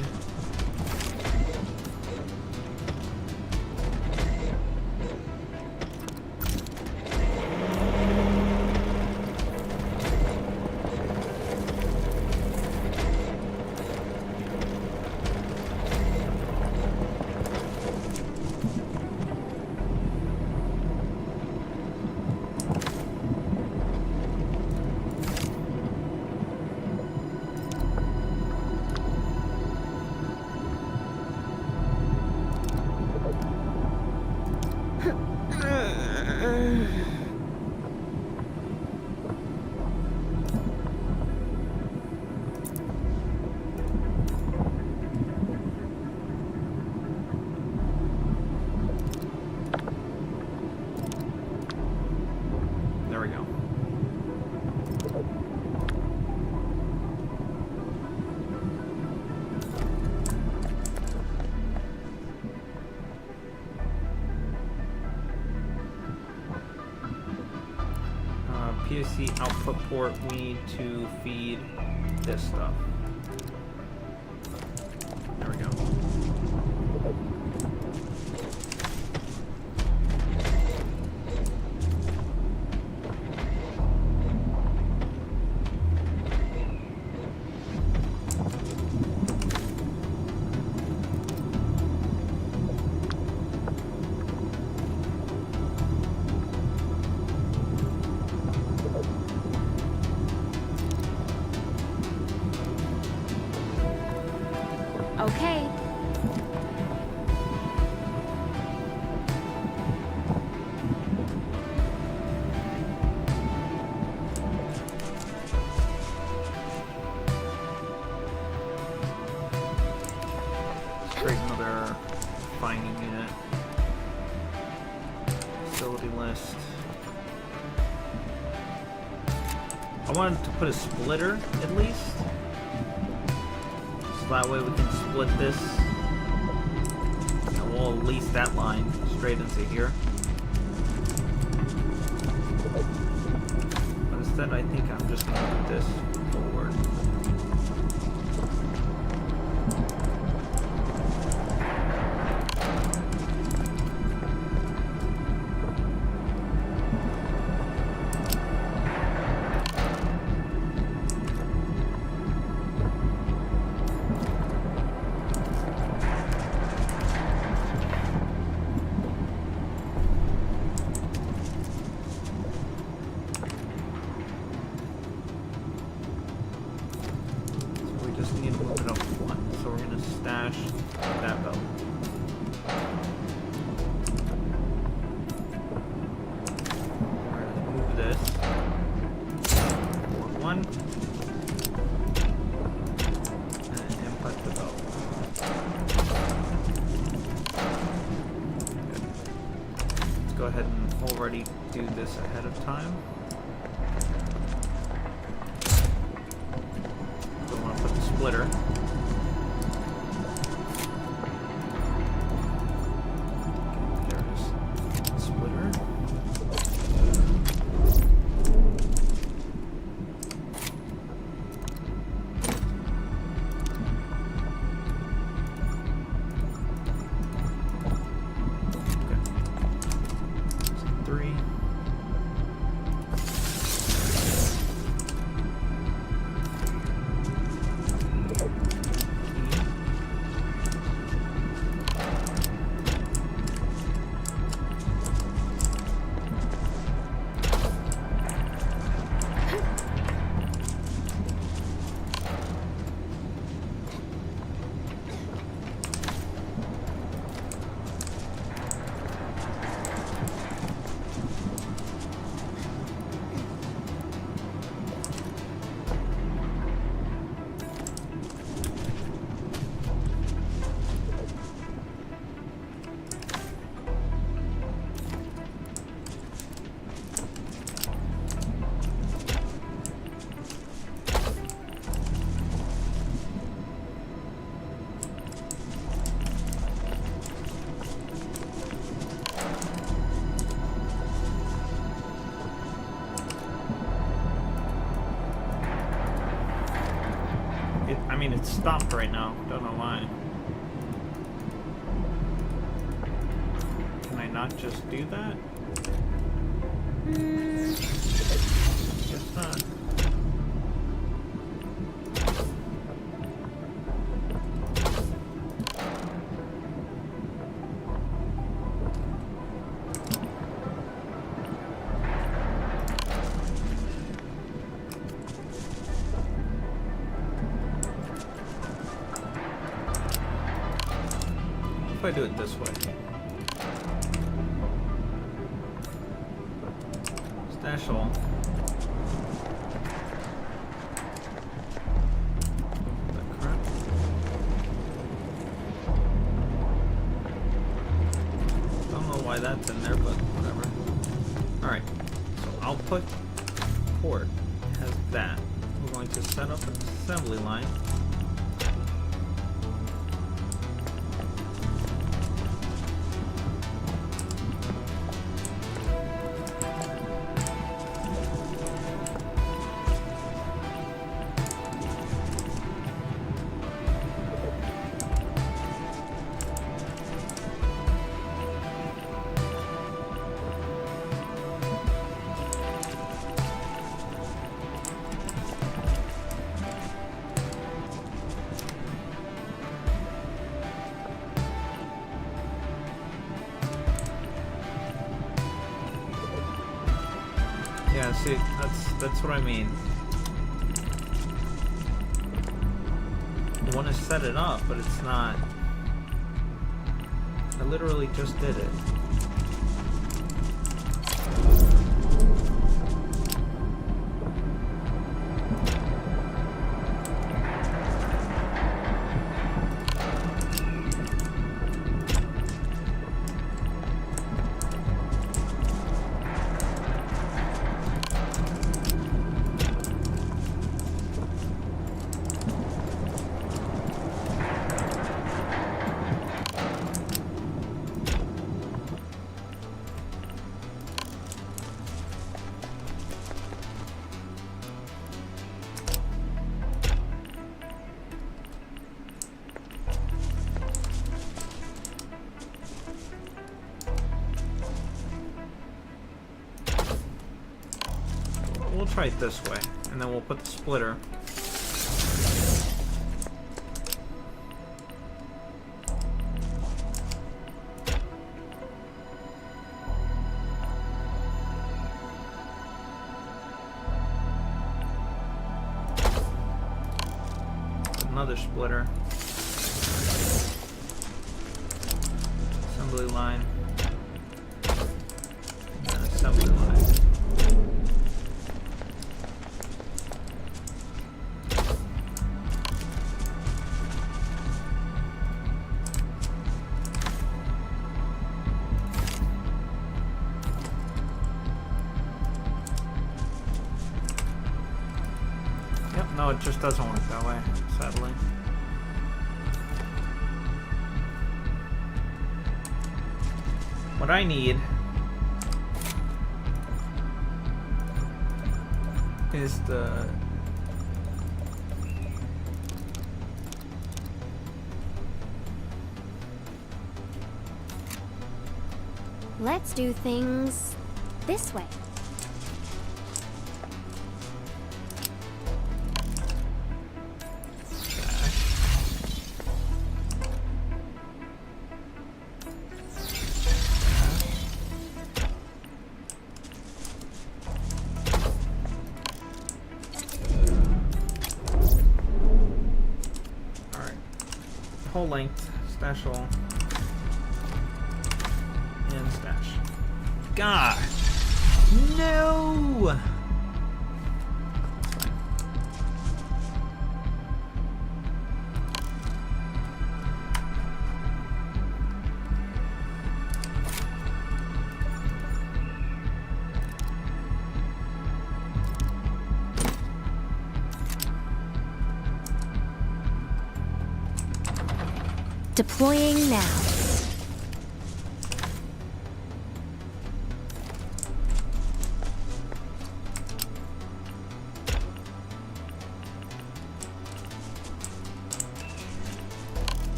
PSC output port, we need to feed this stuff. There we go. honest. I wanted to put a splitter, at least. So that way we can split this. And we'll lease that line straight into here. But instead, I think I'm just going to put this forward. Go ahead and already do this ahead of time. Don't want to put the splitter. There's the splitter. I mean, it's stopped right now. Don't know why. Can I not just do that? Guess not. If I do it this way. Stash all. That crap. Don't know why that's in there, but whatever. Alright, so I'll put port has that. We're going to set up an assembly line. Yeah, see, that's what I mean. I want to set it up, but it's not. I literally just did it. we'll try it this way, and then we'll put the splitter. Another splitter. Assembly line. And then assembly line. Yep, no, it just doesn't work that way, sadly. What I need is the Let's do things this way. whole length, stash all, and stash. God! No! Deploying now.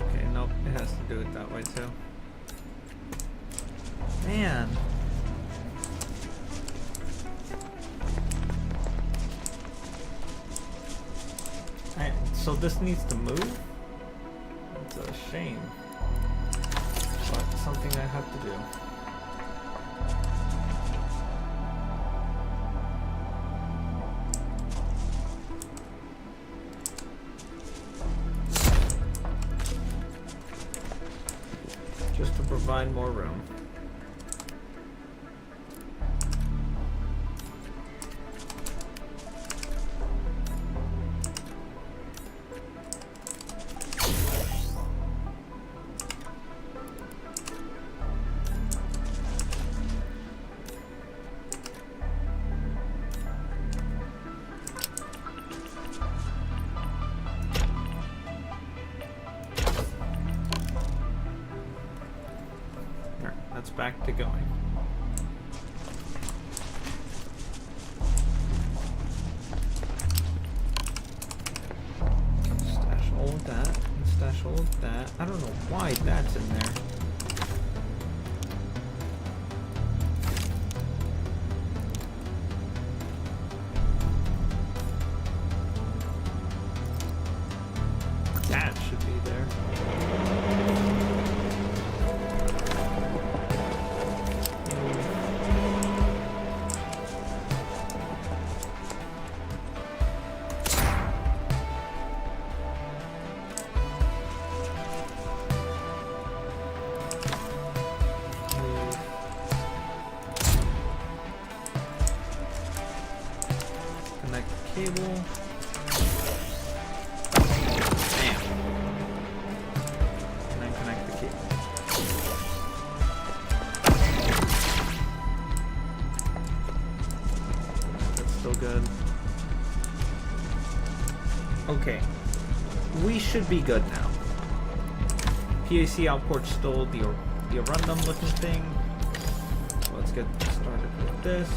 Okay, nope, it has to do it that way too. Man. So this needs to move? It's a shame. But something I have to do. Just to provide more room. That's back to going. Stash all of that, and stash all of that. I don't know why that's in there. That should be there. Connect the cable. Bam. And then connect the cable. That's still good. Okay. We should be good now. PAC outport's still the random looking thing. So let's get started with this.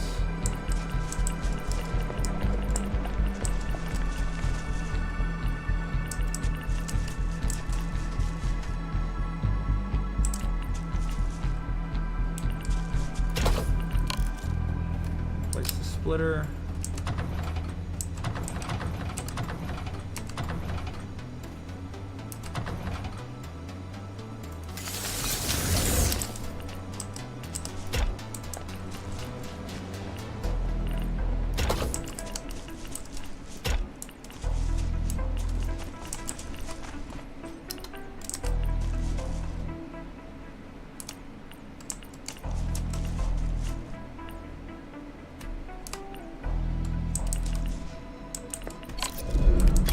splitter.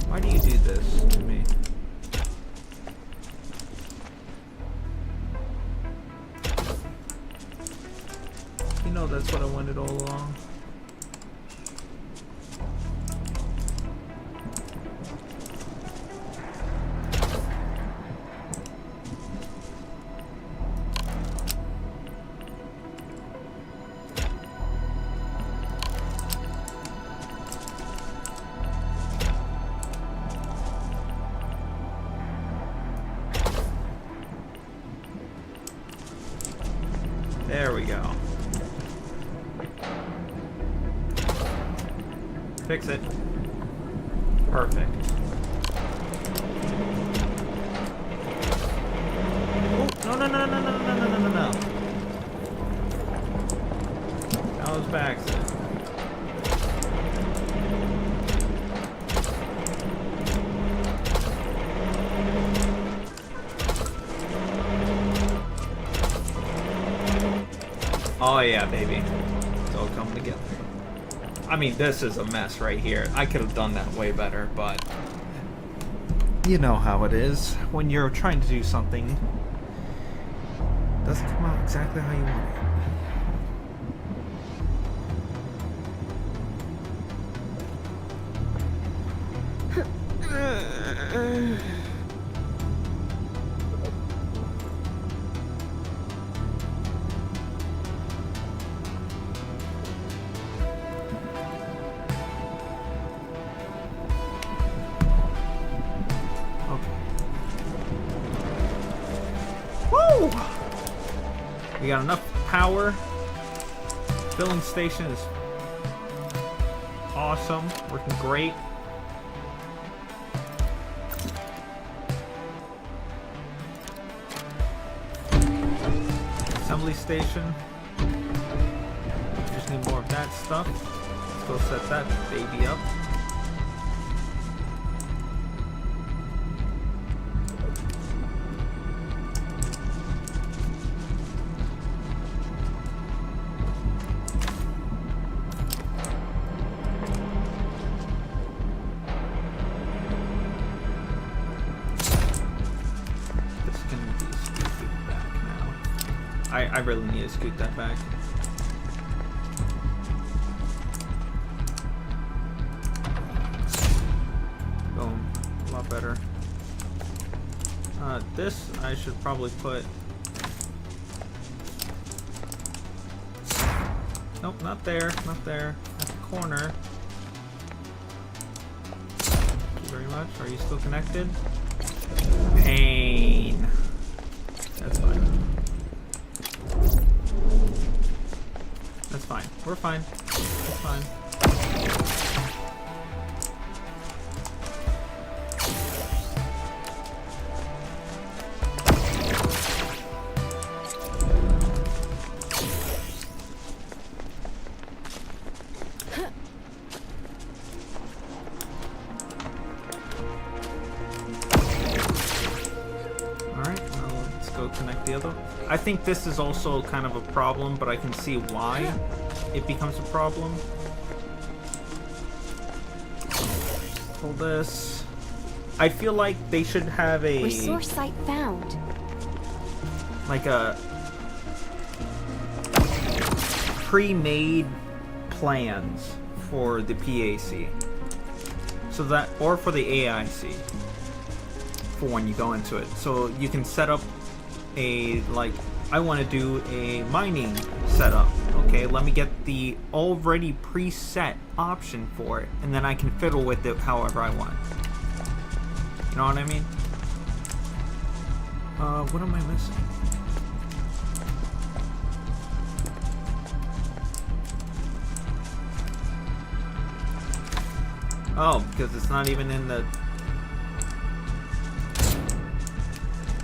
Why do you do this to me? You know that's what I wanted all along. There we go. Fix it. Perfect. Oh, no. That was by accident. Oh yeah, baby. It's all coming together. I mean, this is a mess right here. I could have done that way better, but you know how it is when you're trying to do something. It doesn't come out exactly how you want it. Woo! We got enough power. Filling station is awesome, working great. Assembly station. Just need more of that stuff. Let's go set that baby up. I really need to scoot that back. Boom. A lot better. This I should probably put... Nope, not there. Not there. At the corner. Thank you very much. Are you still connected? Pain. That's fine. That's fine. We're fine. It's fine. Alright, well, let's go connect the other. I think this is also kind of a problem, but I can see why it becomes a problem. Pull this. I feel like they should have a... Resource site found. Like a pre-made plans for the PAC. So that, or for the AIC. For when you go into it. So you can set up a, like, I want to do a mining setup. Okay, let me get the already preset option for it, and then I can fiddle with it however I want. You know what I mean? What am I missing? Oh, because it's not even in the...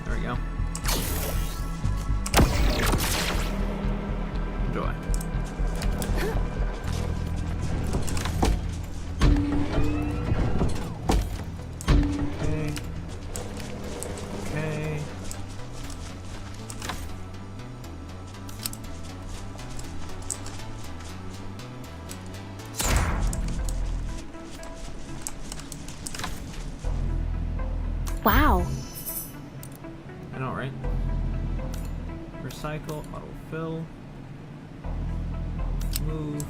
There we go. Enjoy. Okay. Wow. I know, right? Recycle, autofill, move.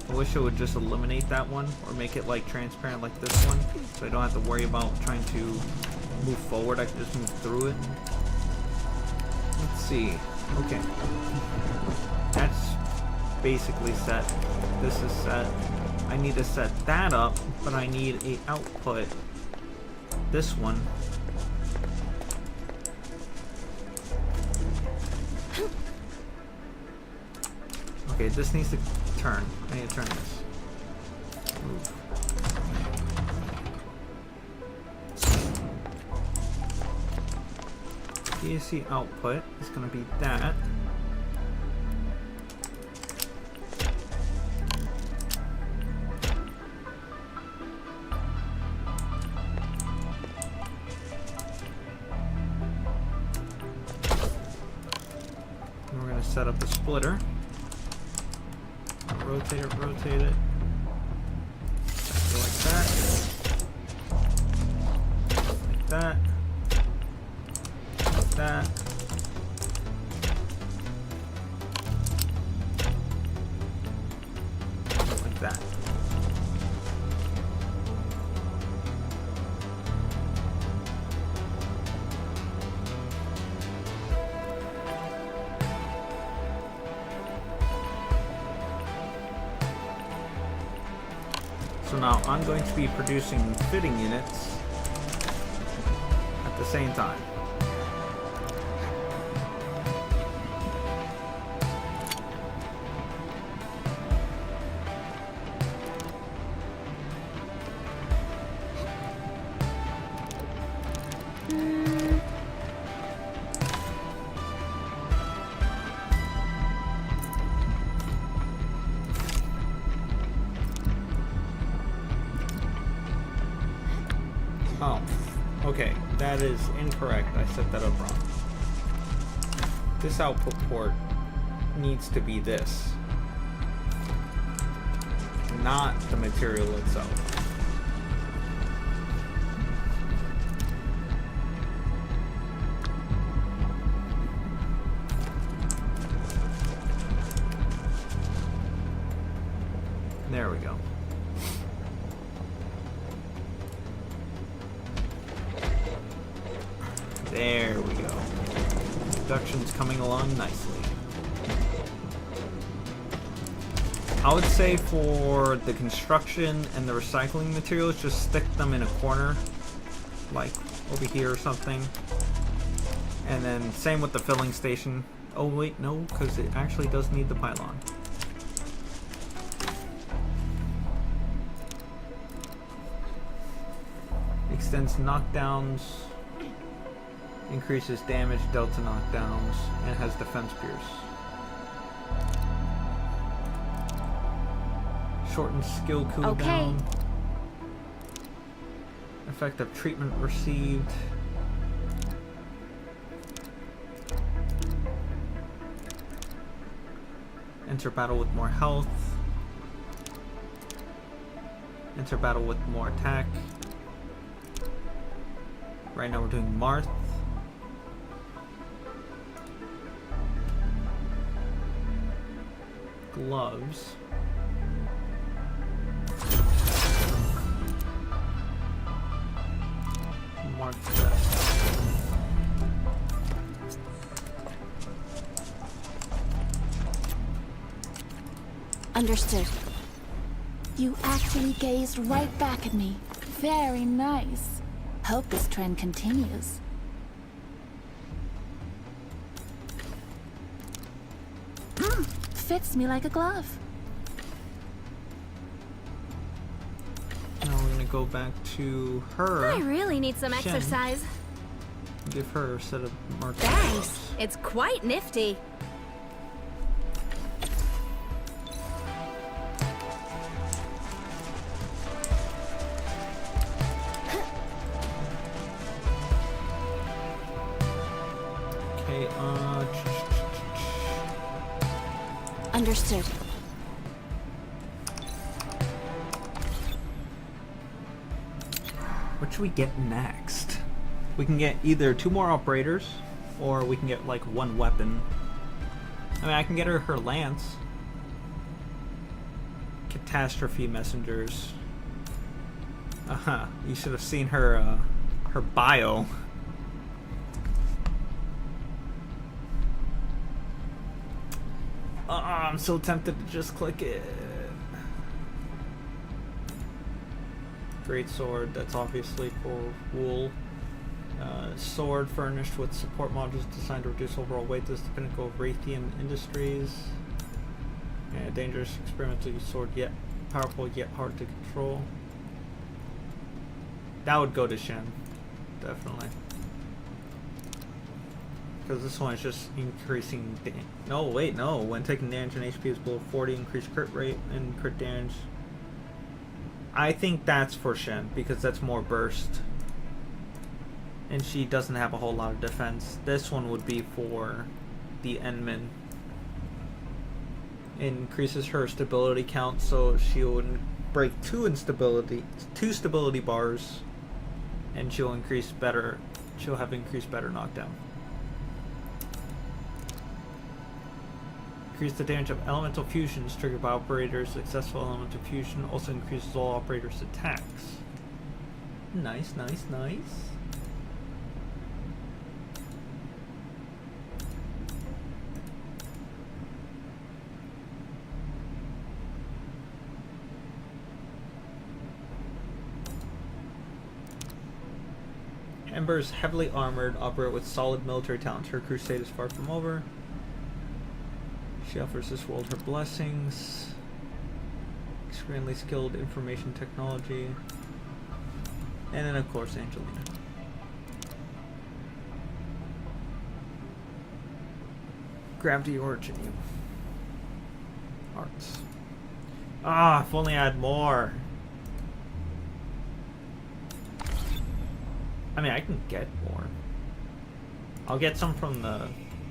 I wish it would just eliminate that one, or make it like transparent like this one, so I don't have to worry about trying to move forward. I can just move through it. Let's see. Okay. That's basically set. This is set. I need to set that up, but I need a output. This one. Okay, this needs to turn. I need to turn this. Move. DAC output is going to be that. And we're going to set up a splitter. Rotate it, rotate it. Go like that. Like that. Like that. Like that. So now I'm going to be producing fitting units at the same time. Oh, okay, that is incorrect. I set that up wrong. This output port needs to be this, not the material itself. There we go. There we go. Production's coming along nicely. I would say for the construction and the recycling materials, just stick them in a corner, like over here or something. And then same with the filling station. Oh wait, no, because it actually does need the pylon. Extends knockdowns. Increases damage, delta knockdowns, and has defense pierce. Shortens skill cooldown. Okay. Effective treatment received. Enter battle with more health. Enter battle with more attack. Right now we're doing Marth. Gloves. Mark vest. Understood. You actually gazed right back at me. Very nice. Hope this trend continues. Fits me like a glove. go back to her. I really need some Shen. exercise. Give her a set of markers. Thanks. It's quite nifty. Okay, Understood. what should we get next? We can get either 2 more operators, or we can get like 1 weapon. I mean, I can get her lance. Catastrophe messengers. You should have seen her her bio. I'm so tempted to just click it. Great sword, that's obviously for wool. Sword furnished with support modules designed to reduce overall weight. This is the pinnacle of Raytheon Industries. Yeah, dangerous experimental sword, yet powerful, yet hard to control. That would go to Shen, definitely. Because this one is just increasing. No, wait, no. When taking damage and HP is below 40, increase crit rate and crit damage. I think that's for Shen because that's more burst. And she doesn't have a whole lot of defense. This one would be for the Endman. It increases her stability count, so she would break 2 stability bars, and she'll increase better. She'll have increased better knockdown. Increase the damage of elemental fusions triggered by operators. Successful elemental fusion also increases all operators' attacks. Nice, nice, nice. Ember is heavily armored, operate with solid military talent. Her crusade is far from over. She offers this world her blessings. Extremely skilled information technology. And then of course Angelina. Gravity origin. Arts. Ah, if only I had more. I mean, I can get more. I'll get some from the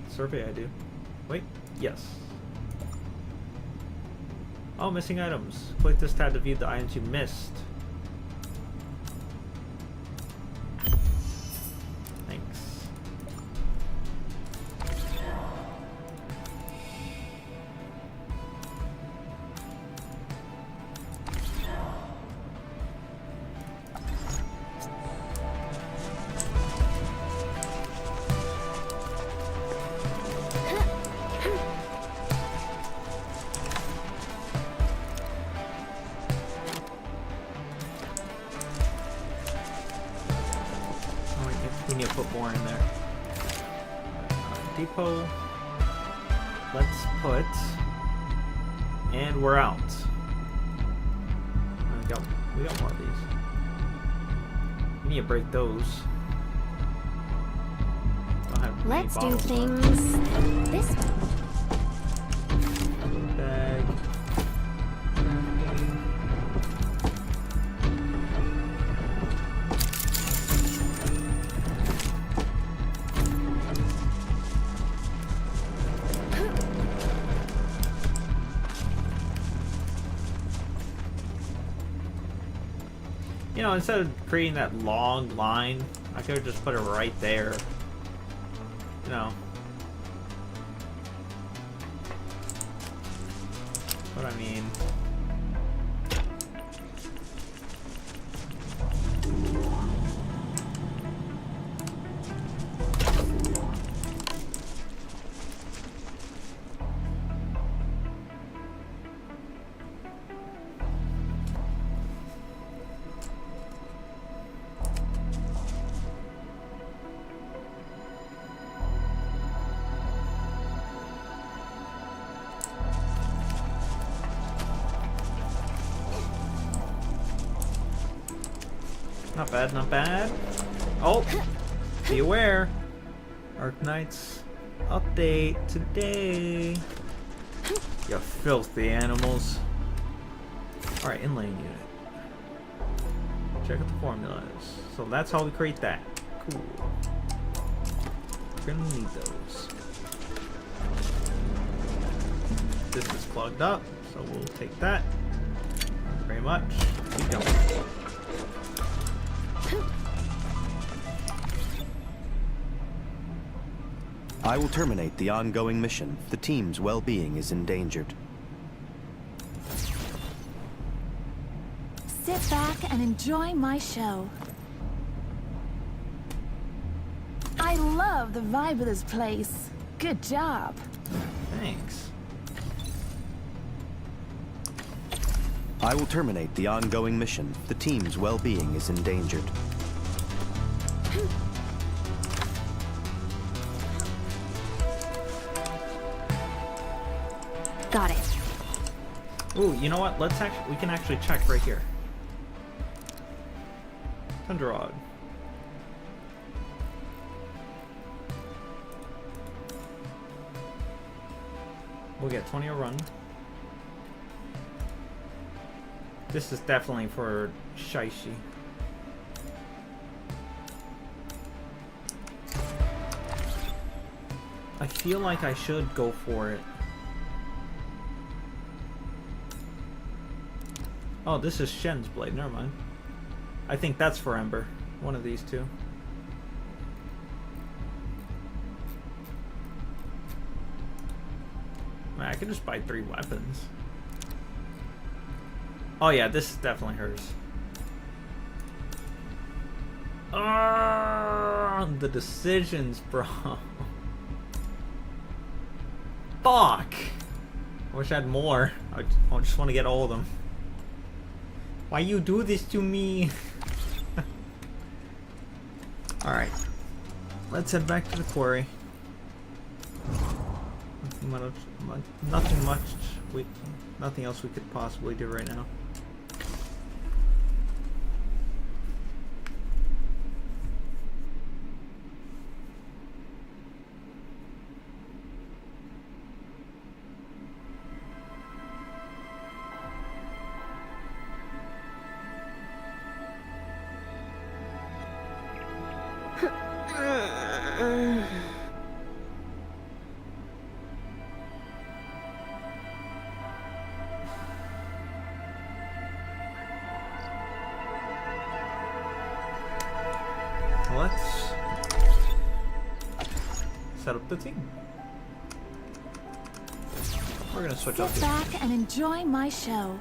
survey I do. Wait, yes. Oh, missing items. Click this tab to view the items you missed. Thanks. We need to put more in there. Depot. Let's put. And we're out. We got more of these. We need to break those. Don't have any Let's do bottles things this way. left. Bag. You know, instead of creating that long line, I could have just put it right there. You know. What I mean. Not bad, not bad. Oh, be aware. Arknights update today. You filthy animals. Alright, inlaying unit. Check out the formulas. So that's how we create that. Cool. We're gonna need those. This is plugged up, so we'll take that. Thank you very much. Keep going. I will terminate the ongoing mission. The team's well-being is endangered. Sit back and enjoy my show. I love the vibe of this place. Good job. Thanks. I will terminate the ongoing mission. The team's well-being is endangered. Got it. Ooh, you know what? We can actually check right here. Tundra Rod. We'll get 20 a run. This is definitely for Shaishi. I feel like I should go for it. Oh, this is Shen's blade. Never mind. I think that's for Ember. One of these two. Man, I could just buy 3 weapons. Oh yeah, this is definitely hers. The decisions, bro. Fuck! I wish I had more. I just want to get all of them. Why you do this to me? Alright. Let's head back to the quarry. Nothing else we could possibly do right now. Let's set up the team. We're gonna switch up. Sit back and enjoy my show.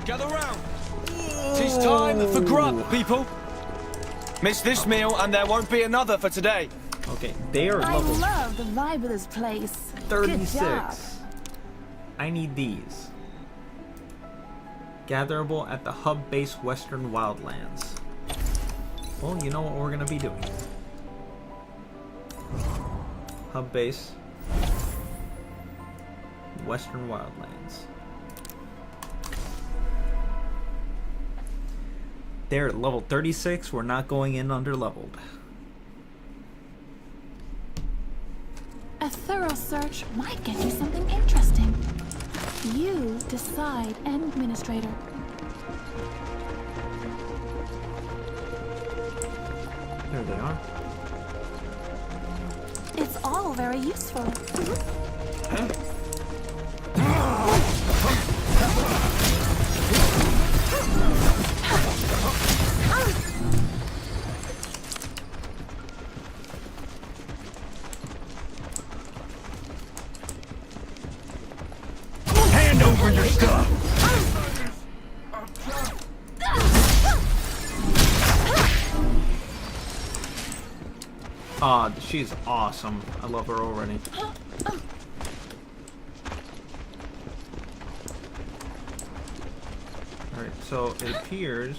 Gather round. It's time for grub, people. Miss this meal and there won't be another for today. Okay, they are I level love the vibe of this place. 36. Good job. I need these. Gatherable at the hub base Western Wildlands. Well, you know what we're gonna be doing. Hub base Western Wildlands. They're at level 36. We're not going in under leveled. A thorough search might get you something interesting. You decide, Administrator. There they are. It's all very useful. Hand over your stuff! Ah, she's awesome. I love her already. Alright, so it appears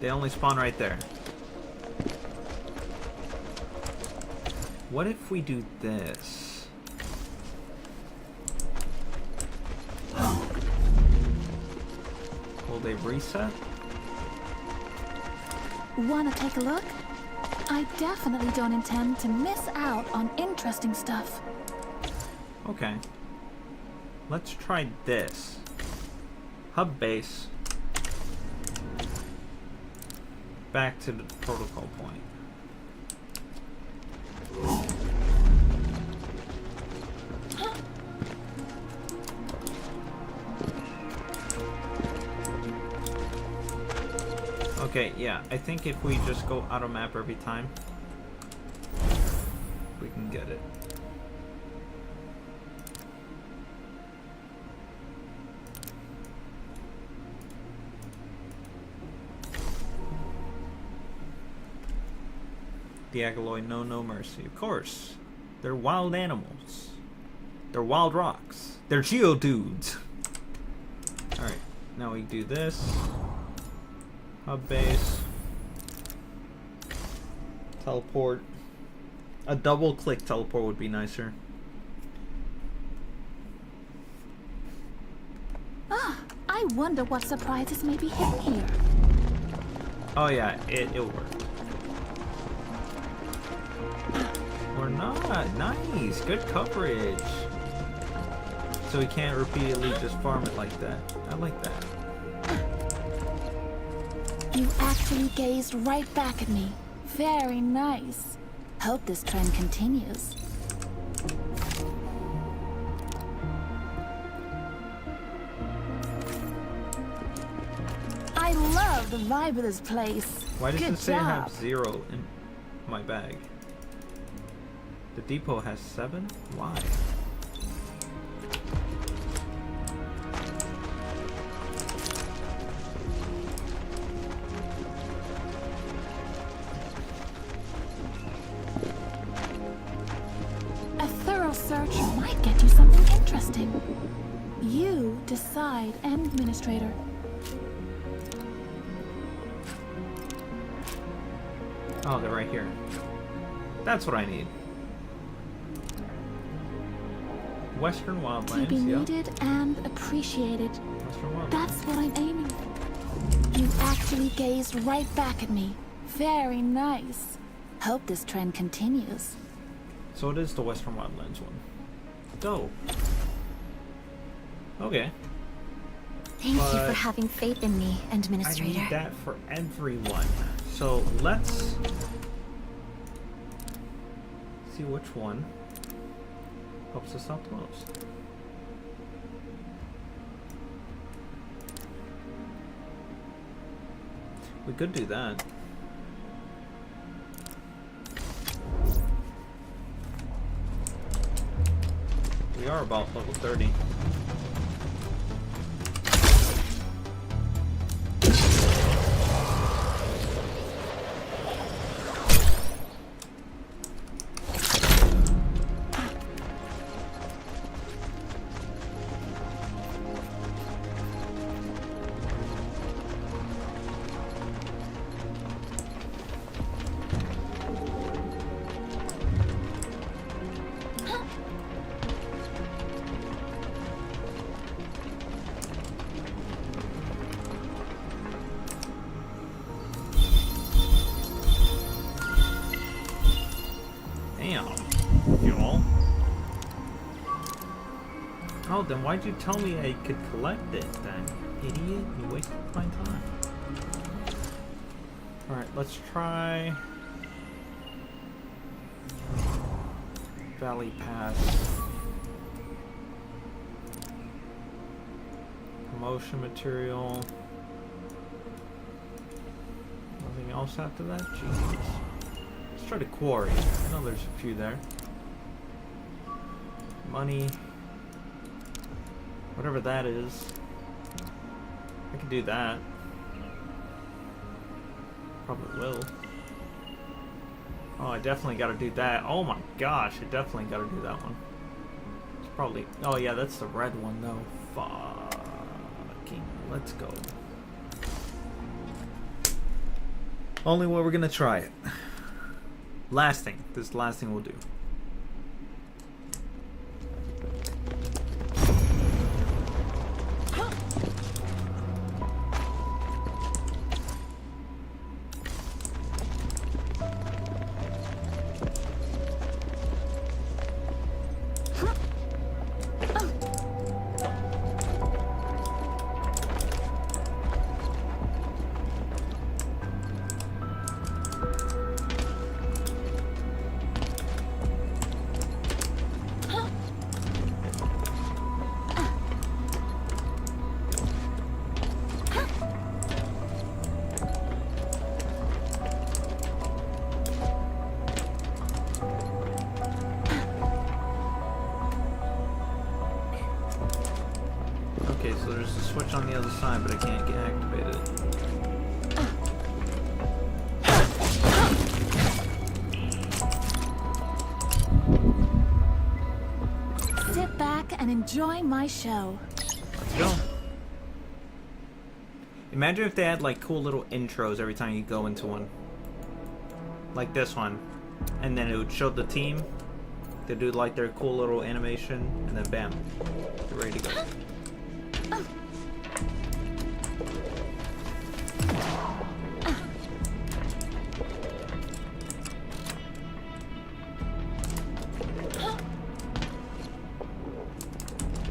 They only spawn right there. What if we do this? Will they reset? Wanna take a look? I definitely don't intend to miss out on interesting stuff. Okay. Let's try this. Hub base. Back to the protocol point. Okay, yeah, I think if we just go auto map every time, we can get it. The Agaloy know no mercy. Of course. They're wild animals. They're wild rocks. They're geodudes. Alright, now we do this. Hub base. Teleport. A double click teleport would be nicer. Ah, I wonder what surprises may be hidden here. Oh yeah, it'll work. Or not. Nice. Good coverage. So we can't repeatedly just farm it like that. I like that. You actually gazed right back at me. Very nice. Hope this trend continues. I love the vibe of this place. Why does Good it say I job. have 0 in my bag? The depot has 7? Why? A thorough search might get you something interesting. You decide, Administrator. Oh, they're right here. That's what I need. Western To Wildlands, be yeah. needed and appreciated. Western Wildlands. That's what I'm aiming for. You actually gazed right back at me. Very nice. Hope this trend continues. So it is the Western Wildlands one. Dope. Okay. Thank you for But having faith in me, I Administrator. need that for everyone. So let's see which one helps us out the most. We could do that. We are about level 30. Damn, y'all. Oh, then why'd you tell me I could collect it then? Idiot, you wasted my time. Alright, let's try Valley Pass. Promotion material. Nothing else after that? Jesus. Let's try the quarry. I know there's a few there. Money. Whatever that is. I can do that. Probably will. Oh, I definitely gotta do that. Oh my gosh, I definitely gotta do that one. It's probably... Oh yeah, that's the red one though. Fucking... Let's go. Only way we're gonna try it. Last thing. This is the last thing we'll do. Okay, so there's a switch on the other side, but I can't get activated. Sit back and enjoy my show. Let's go. Imagine if they had like cool little intros every time you go into one. Like this one. And then it would show the team. They do like their cool little animation, and then bam. They're ready to go.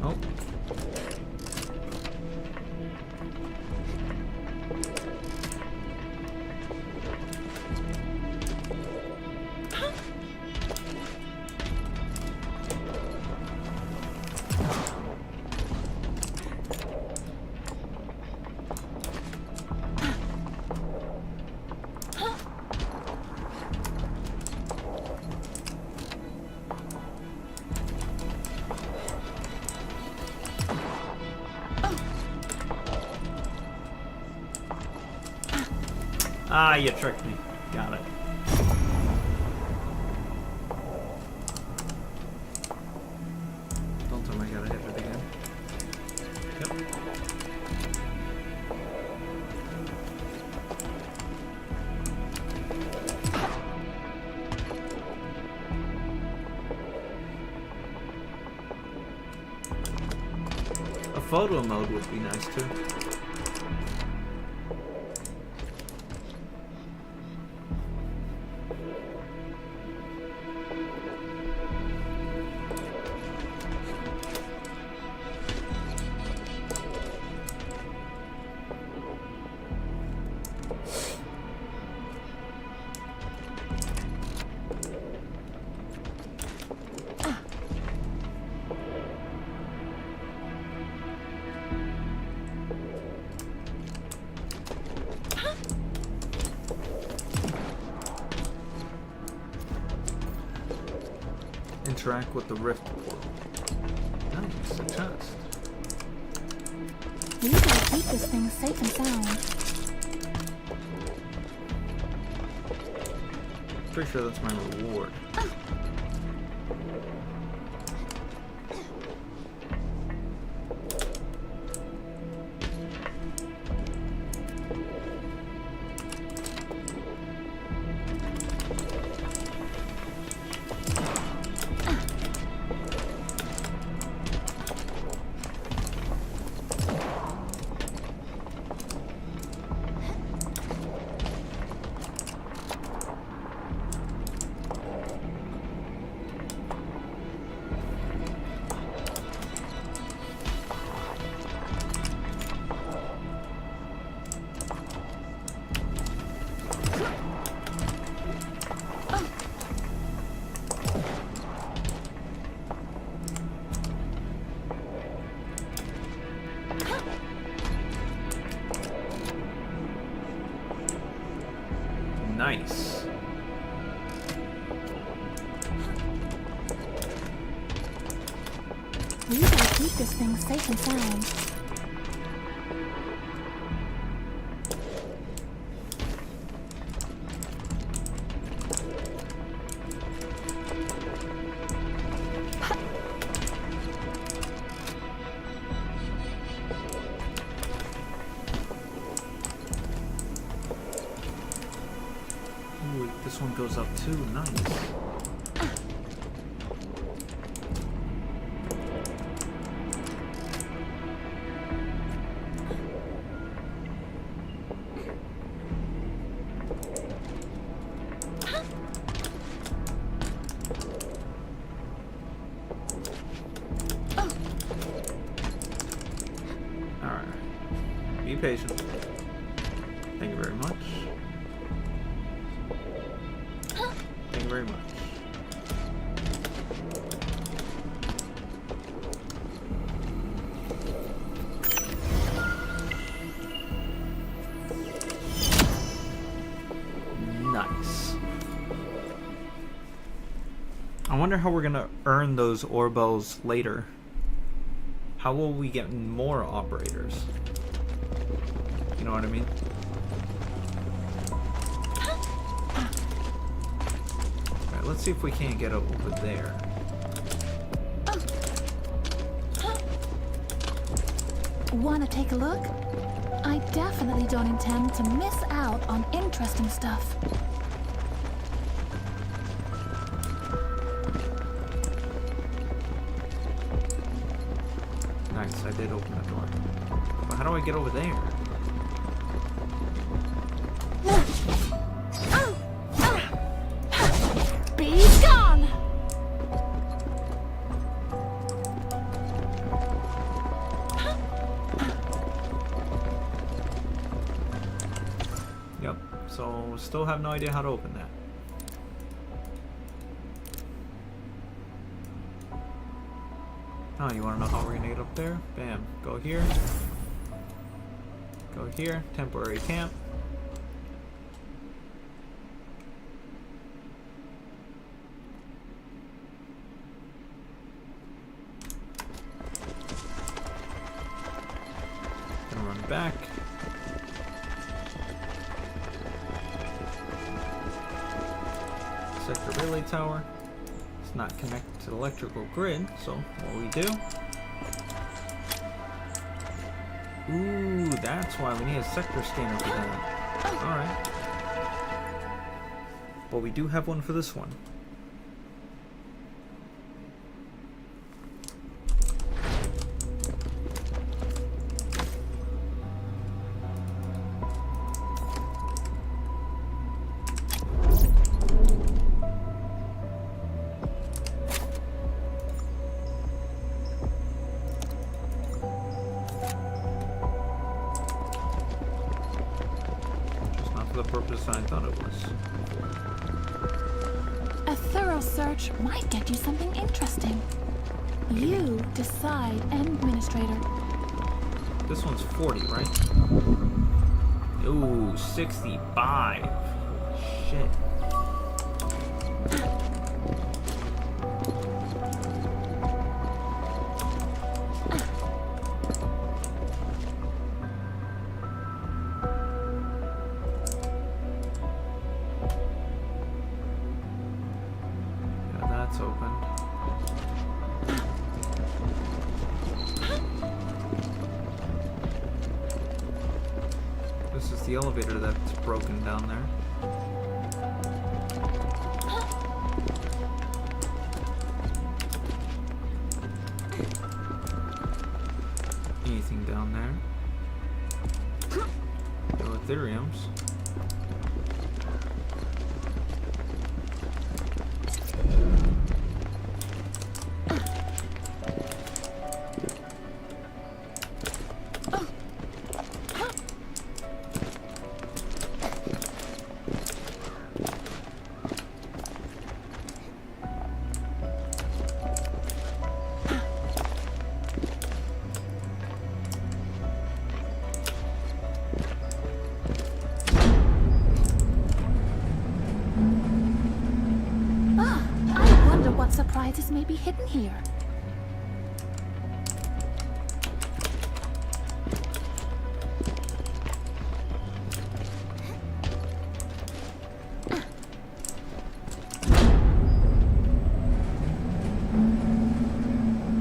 Oh. Ah, you tricked me. Got it. Don't tell me I gotta hit it again. Yep. A photo mode would be nice too. Interact with the rift portal. Nice, a chest. We gotta keep this thing safe and sound. Pretty sure that's my reward. Nice. We gotta keep this thing safe and sound. This one goes up too. Nice. Alright. Be patient. Thank you very much. Thank you very much. Nice. I wonder how we're gonna earn those Orbels later. How will we get more operators? You know what I mean? Alright, let's see if we can't get over there. Wanna take a look? I definitely don't intend to miss out on interesting stuff. Nice, I did open the door. But how do I get over there? Be gone! Yep, so still have no idea how to open that. Oh, you want to know how we're going to get up there? Bam. Go here. Go here. Temporary camp. Gonna run back. Sector relay tower. It's not connected to the electrical grid, so what we do? Ooh, that's why we need a sector scanner for that. Alright. Well, we do have one for this one. The purpose I thought it was. A thorough search might get you something interesting. You decide, Administrator. This one's 40, right? Ooh, 65. Shit. Opened. This is the elevator that's broken down there. Anything down there? No Ethereums. Surprises may be hidden here.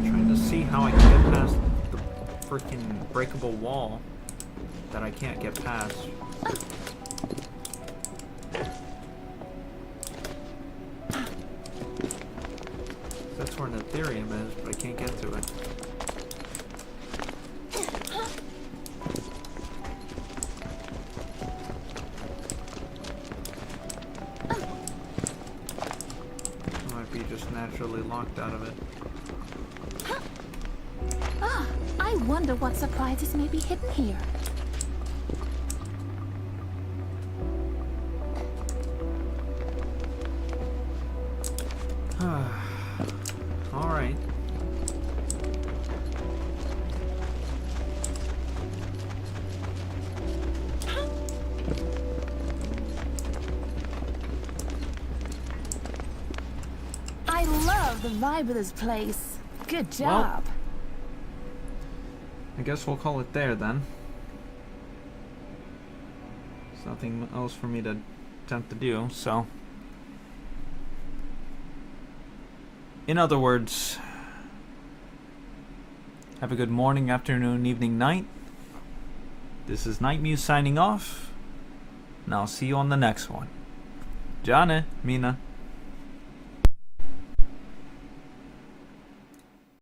Trying to see how I can get past the freaking breakable wall that I can't get past. naturally locked out of it. Ah, I wonder what surprises may be hidden here. Alright. I love the vibe of this place. Good job. Well, I guess we'll call it there then. There's nothing else for me to attempt to do, so. In other words, have a good morning, afternoon, evening, night. This is Night Muse signing off, and I'll see you on the next one. Jana, Mina.